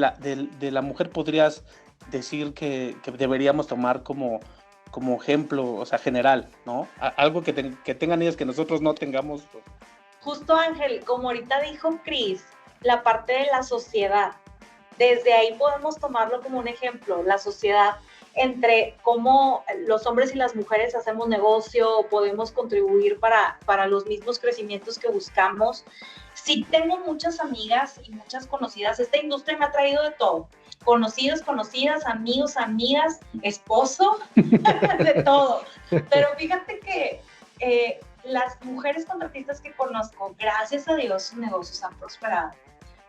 la mujer podrías decir que deberíamos tomar como ejemplo, o sea, general, ¿no? Algo que tengan ellas que nosotros no tengamos. Justo, Ángel, como ahorita dijo Cris, la parte de la sociedad. Desde ahí podemos tomarlo como un ejemplo, la sociedad, entre cómo los hombres y las mujeres hacemos negocio, podemos contribuir para los mismos crecimientos que buscamos. Sí, tengo muchas amigas y muchas conocidas. Esta industria me ha traído de todo. Conocidos, conocidas, amigos, amigas, esposo, de todo. Pero fíjate que las mujeres contratistas que conozco, gracias a Dios, sus negocios han prosperado.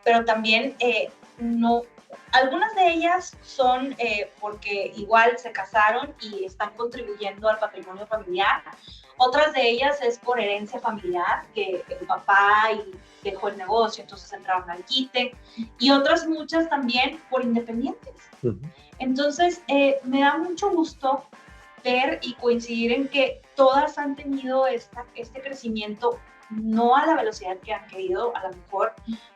Pero también no, algunas de ellas son porque igual se casaron y están contribuyendo al patrimonio familiar. Otras de ellas es por herencia familiar, que el papá dejó el negocio, entonces entraron al quite. Y otras muchas también por independientes. Entonces, me da mucho gusto ver y coincidir en que todas han tenido este crecimiento, no a la velocidad que han querido, a lo mejor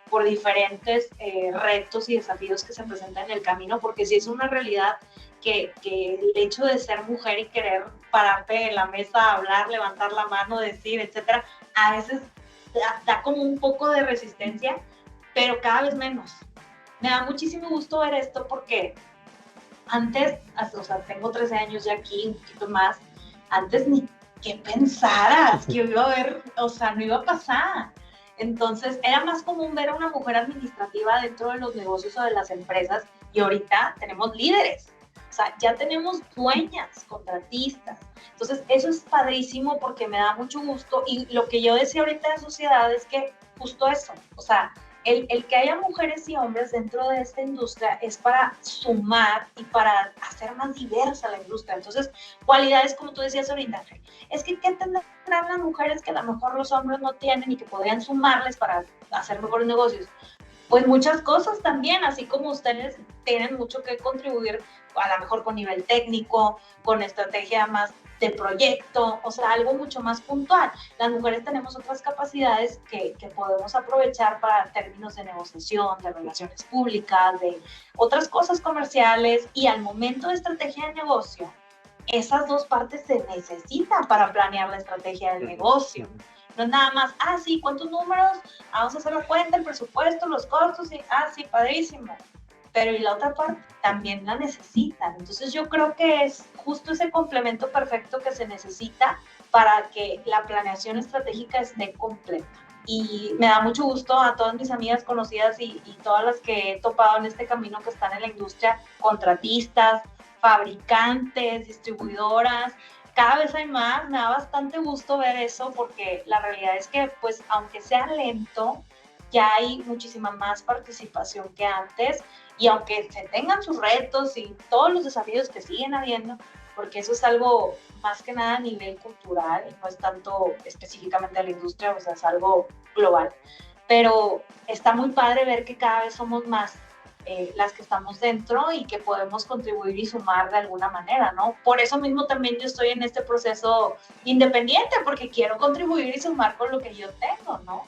por diferentes retos y desafíos que se presentan en el camino, porque sí es una realidad que el hecho de ser mujer y querer pararte en la mesa, hablar, levantar la mano, decir, etcétera, a veces da como un poco de resistencia, pero cada vez menos. Me da muchísimo gusto ver esto porque antes, o sea, tengo 13 años ya aquí, un poquito más, antes ni que pensaras que iba a haber, o sea, no iba a pasar. Entonces, era más común ver a una mujer administrativa dentro de los negocios o de las empresas, y ahorita tenemos líderes. O sea, ya tenemos dueñas, contratistas. Entonces, eso es padrísimo porque me da mucho gusto. Y lo que yo decía ahorita de sociedad es que justo eso, o sea, el que haya mujeres y hombres dentro de esta industria es para sumar y para hacer más diversa la industria. Entonces, cualidades como tú decías ahorita, es que ¿qué tendrán las mujeres que a lo mejor los hombres no tienen y que podrían sumarles para hacer mejores negocios? Pues muchas cosas también, así como ustedes tienen mucho que contribuir, a lo mejor con nivel técnico, con estrategia más de proyecto, o sea, algo mucho más puntual. Las mujeres tenemos otras capacidades que podemos aprovechar para términos de negociación, de relaciones públicas, de otras cosas comerciales, y al momento de estrategia de negocio, esas dos partes se necesitan para planear la estrategia del negocio. No es nada más, sí, ¿cuántos números? Vamos a hacer la cuenta, el presupuesto, los costos, y sí, padrísimo. Pero y la otra parte también la necesitan. Entonces yo creo que es justo ese complemento perfecto que se necesita para que la planeación estratégica esté completa. Y me da mucho gusto a todas mis amigas conocidas y todas las que he topado en este camino que están en la industria, contratistas, fabricantes, distribuidoras. Cada vez hay más, me da bastante gusto ver eso, porque la realidad es que, pues, aunque sea lento, ya hay muchísima más participación que antes, y aunque se tengan sus retos y todos los desafíos que siguen habiendo, porque eso es algo más que nada a nivel cultural, no es tanto específicamente a la industria, o sea, es algo global, pero está muy padre ver que cada vez somos más las que estamos dentro y que podemos contribuir y sumar de alguna manera, ¿no? Por eso mismo también yo estoy en este proceso independiente, porque quiero contribuir y sumar con lo que yo tengo, ¿no?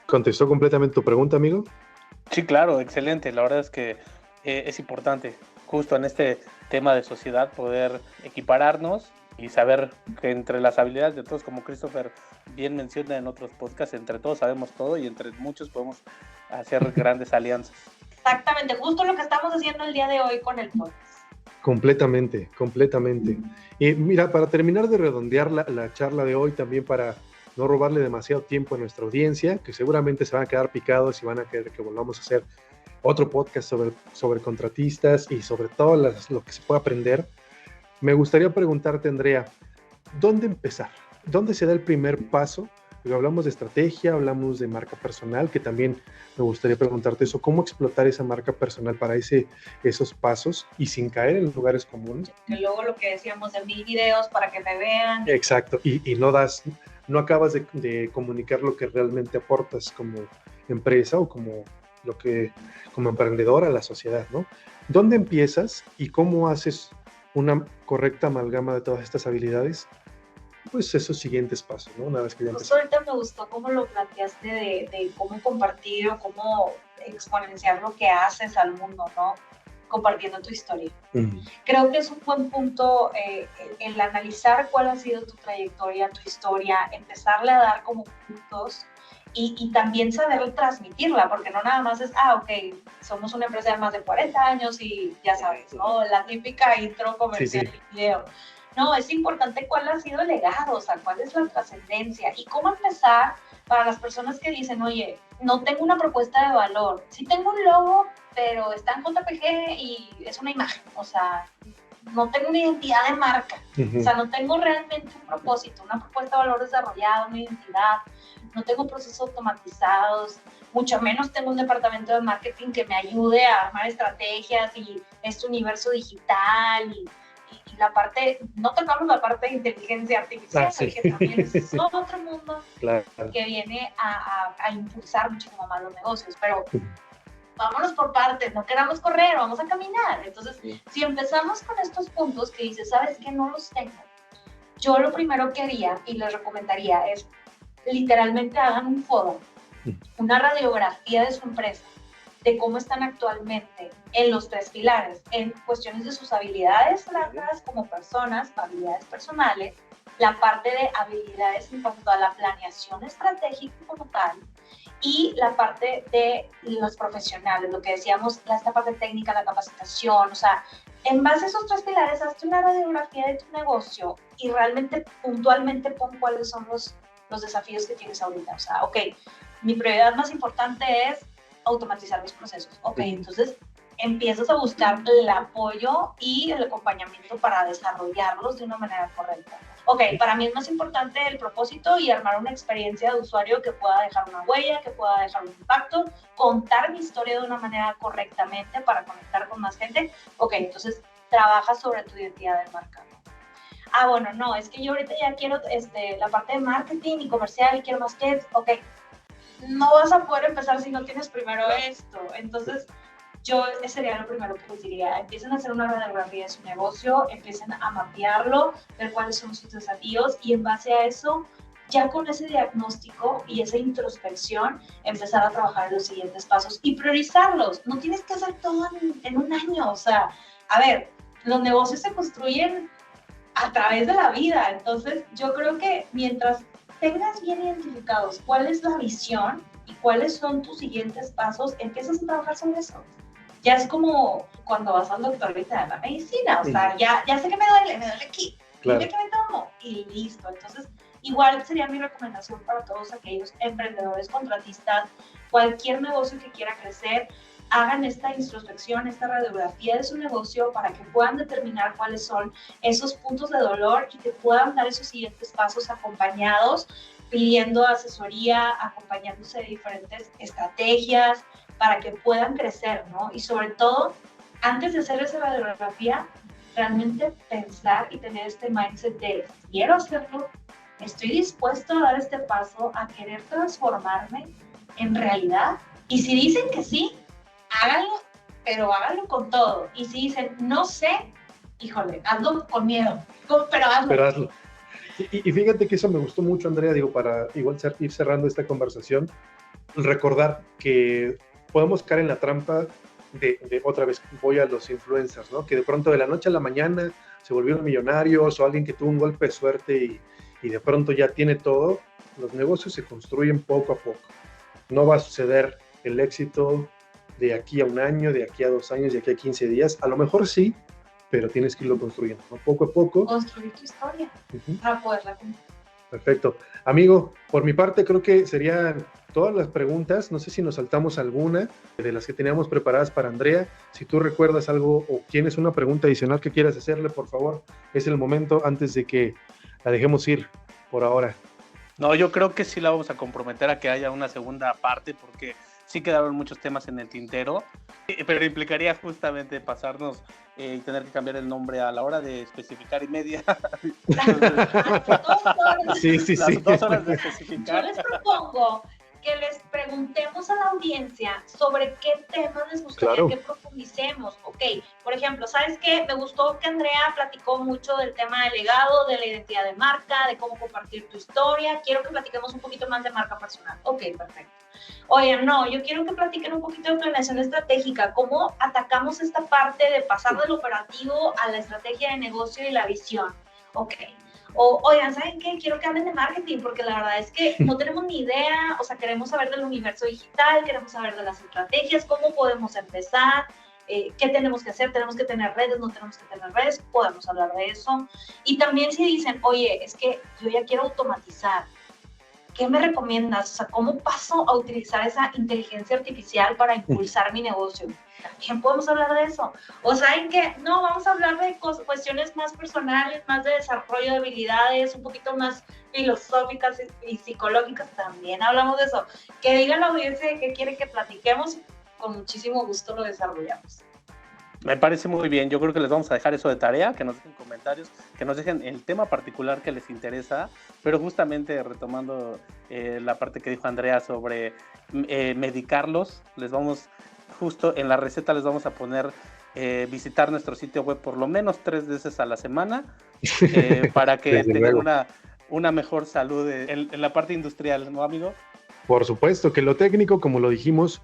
¿Contestó completamente tu pregunta, amigo? Sí, claro, excelente. La verdad es que es importante, justo en este tema de sociedad, poder equipararnos y saber que entre las habilidades de todos, como Christopher bien menciona en otros podcasts, entre todos sabemos todo y entre muchos podemos hacer grandes alianzas. Exactamente, justo lo que estamos haciendo el día de hoy con el podcast. Completamente, completamente. Y mira, para terminar de redondear la charla de hoy, también para no robarle demasiado tiempo a nuestra audiencia, que seguramente se van a quedar picados y van a querer que volvamos a hacer otro podcast sobre contratistas y sobre todo lo que se puede aprender, me gustaría preguntarte, Andrea, ¿dónde empezar? ¿Dónde se da el primer paso? Porque hablamos de estrategia, hablamos de marca personal, que también me gustaría preguntarte eso, ¿cómo explotar esa marca personal para esos pasos y sin caer en lugares comunes? Que luego lo que decíamos de 1000 videos para que me vean. Exacto, y no acabas de comunicar lo que realmente aportas como empresa o como emprendedor a la sociedad, ¿no? ¿Dónde empiezas y cómo haces una correcta amalgama de todas estas habilidades? Pues esos siguientes pasos, ¿no? Una vez que ya Justo empezaste. ahorita me gustó cómo lo planteaste de cómo compartir o cómo exponenciar lo que haces al mundo, ¿no? Compartiendo tu historia. Creo que es un buen punto el analizar cuál ha sido tu trayectoria, tu historia, empezarle a dar como puntos y también saber transmitirla, porque no nada más es, ok, somos una empresa de más de 40 años y ya sabes, ¿no? La típica intro comercial Sí. y video. No, es importante cuál ha sido el legado, o sea, cuál es la trascendencia y cómo empezar para las personas que dicen, oye, no tengo una propuesta de valor, sí tengo un logo, pero está en JPG y es una imagen, o sea, no tengo una identidad de marca, o sea, no tengo realmente un propósito, una propuesta de valor desarrollada, una identidad, no tengo procesos automatizados, mucho menos tengo un departamento de marketing que me ayude a armar estrategias y este universo digital y la parte, no tocamos la parte de inteligencia artificial, que también es otro mundo que viene a impulsar muchísimo más los negocios, pero vámonos por partes, no queramos correr, vamos a caminar. Entonces, si empezamos con estos puntos que dices, ¿sabes qué? No los tengo. Yo lo primero que haría y les recomendaría es, literalmente hagan un foro, una radiografía de su empresa, de cómo están actualmente en los 3 pilares, en cuestiones de sus habilidades blandas como personas, habilidades personales, la parte de habilidades en cuanto a la planeación estratégica como tal, y la parte de los profesionales, lo que decíamos, esta parte técnica, la capacitación, o sea, en base a esos 3 pilares, hazte una radiografía de tu negocio y realmente puntualmente pon cuáles son los desafíos que tienes ahorita. O sea, mi prioridad más importante es automatizar mis procesos. Entonces empiezas a buscar el apoyo y el acompañamiento para desarrollarlos de una manera correcta. Ok, para mí es más importante el propósito y armar una experiencia de usuario que pueda dejar una huella, que pueda dejar un impacto, contar mi historia de una manera correctamente para conectar con más gente. Ok, entonces trabaja sobre tu identidad de marca. Ah, bueno, no, es que yo ahorita ya quiero la parte de marketing y comercial y quiero más que, ok, no vas a poder empezar si no tienes primero esto. Entonces, yo sería lo primero que les diría, empiecen a hacer una radiografía de su negocio, empiecen a mapearlo, ver cuáles son sus desafíos y en base a eso, ya con ese diagnóstico y esa introspección, empezar a trabajar en los siguientes pasos y priorizarlos. No tienes que hacer todo en un año, o sea, a ver, los negocios se construyen a través de la vida, entonces yo creo que mientras tengas bien identificados cuál es la visión y cuáles son tus siguientes pasos, empiezas a trabajar sobre eso. Ya es como cuando vas al doctor y te dan la medicina, o sea, ya sé que me duele aquí, claro. Dime qué me tomo y listo. Entonces, igual sería mi recomendación para todos aquellos emprendedores, contratistas, cualquier negocio que quiera crecer, hagan esta introspección, esta radiografía de su negocio para que puedan determinar cuáles son esos puntos de dolor y que puedan dar esos siguientes pasos acompañados, pidiendo asesoría, acompañándose de diferentes estrategias para que puedan crecer, ¿no? Y sobre todo, antes de hacer esa radiografía, realmente pensar y tener este mindset de quiero hacerlo, estoy dispuesto a dar este paso, a querer transformarme en realidad. Y si dicen que sí, háganlo, pero háganlo con todo. Y si dicen, no sé, híjole, hazlo con miedo, pero hazlo. Pero hazlo. Y fíjate que eso me gustó mucho, Andrea, digo, para igual ir cerrando esta conversación, recordar que podemos caer en la trampa de otra vez, voy a los influencers, ¿no? Que de pronto de la noche a la mañana se volvieron millonarios o alguien que tuvo un golpe de suerte y de pronto ya tiene todo. Los negocios se construyen poco a poco. No va a suceder el éxito de aquí a un año, de aquí a 2 años, de aquí a 15 días. A lo mejor sí, pero tienes que irlo construyendo, ¿no? Poco a poco. Construir tu historia para poderla contar. Perfecto. Amigo, por mi parte creo que serían todas las preguntas. No sé si nos saltamos alguna de las que teníamos preparadas para Andrea. Si tú recuerdas algo o tienes una pregunta adicional que quieras hacerle, por favor, es el momento antes de que la dejemos ir por ahora. No, yo creo que sí la vamos a comprometer a que haya una segunda parte porque sí quedaron muchos temas en el tintero, pero implicaría justamente pasarnos y tener que cambiar el nombre a la hora de especificar y media. Sí. Las 2 horas de especificar. Yo les propongo que les preguntemos a la audiencia sobre qué temas les gustaría que profundicemos. Ok, por ejemplo, ¿sabes qué? Me gustó que Andrea platicó mucho del tema del legado, de la identidad de marca, de cómo compartir tu historia. Quiero que platiquemos un poquito más de marca personal. Ok, perfecto. Oye, no, yo quiero que platiquen un poquito de planeación estratégica, cómo atacamos esta parte de pasar del operativo a la estrategia de negocio y la visión. Ok. O, oigan, ¿saben qué? Quiero que hablen de marketing, porque la verdad es que no tenemos ni idea, o sea, queremos saber del universo digital, queremos saber de las estrategias, cómo podemos empezar, qué tenemos que hacer, tenemos que tener redes, no tenemos que tener redes, podemos hablar de eso. Y también si dicen, oye, es que yo ya quiero automatizar, ¿qué me recomiendas? O sea, ¿cómo paso a utilizar esa inteligencia artificial para impulsar mi negocio? También podemos hablar de eso. O saben que no, vamos a hablar de cuestiones más personales, más de desarrollo de habilidades, un poquito más filosóficas y psicológicas. También hablamos de eso. Que digan la audiencia que quiere que platiquemos, con muchísimo gusto lo desarrollamos. Me parece muy bien. Yo creo que les vamos a dejar eso de tarea, que nos dejen comentarios, que nos dejen el tema particular que les interesa, pero justamente retomando la parte que dijo Andrea sobre medicarlos, les vamos, justo en la receta les vamos a poner visitar nuestro sitio web por lo menos 3 veces a la semana para que tengan una mejor salud en la parte industrial, ¿no, amigo? Por supuesto, que lo técnico, como lo dijimos,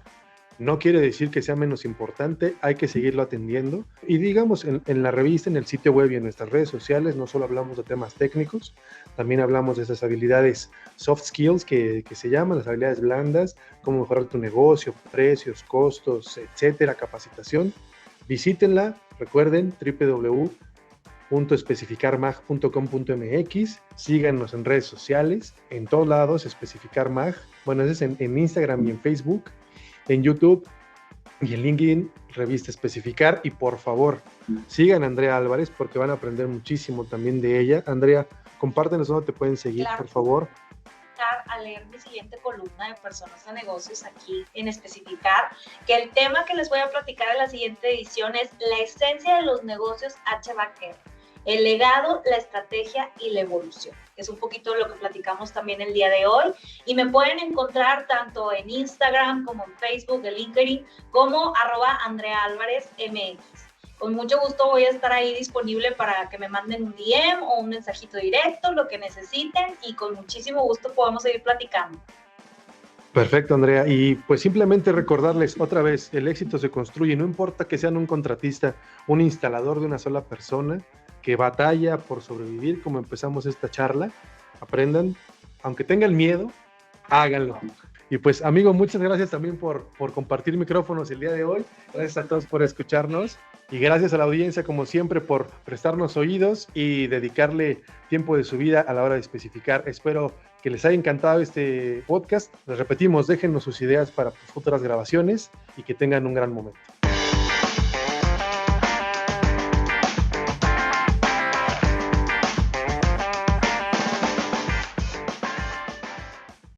no quiere decir que sea menos importante, hay que seguirlo atendiendo. Y digamos, en la revista, en el sitio web y en nuestras redes sociales, no solo hablamos de temas técnicos, también hablamos de esas habilidades soft skills que se llaman, las habilidades blandas, cómo mejorar tu negocio, precios, costos, etcétera, capacitación. Visítenla, recuerden, www.especificarmag.com.mx, síganos en redes sociales, en todos lados, Especificar Mag, bueno, ese es en Instagram y en Facebook, en YouTube y en LinkedIn, Revista Especificar. Y por favor, sigan a Andrea Álvarez porque van a aprender muchísimo también de ella. Andrea, compártenos dónde te pueden seguir, Claro. por favor. A leer mi siguiente columna de Personas a Negocios aquí en especificar que el tema que les voy a platicar en la siguiente edición es la esencia de los negocios H. Baquer, el legado, la estrategia y la evolución. Es un poquito de lo que platicamos también el día de hoy y me pueden encontrar tanto en Instagram como en Facebook, en LinkedIn, como @AndreaAlvarezMX. Con mucho gusto voy a estar ahí disponible para que me manden un DM o un mensajito directo, lo que necesiten, y con muchísimo gusto podemos seguir platicando. Perfecto, Andrea. Y pues simplemente recordarles otra vez, el éxito se construye, no importa que sean un contratista, un instalador de una sola persona que batalla por sobrevivir, como empezamos esta charla, aprendan, aunque tengan miedo, háganlo. Y pues, amigo, muchas gracias también por compartir micrófonos el día de hoy. Gracias a todos por escucharnos y gracias a la audiencia, como siempre, por prestarnos oídos y dedicarle tiempo de su vida a la hora de especificar. Espero que les haya encantado este podcast. Les repetimos, déjennos sus ideas para futuras grabaciones y que tengan un gran momento.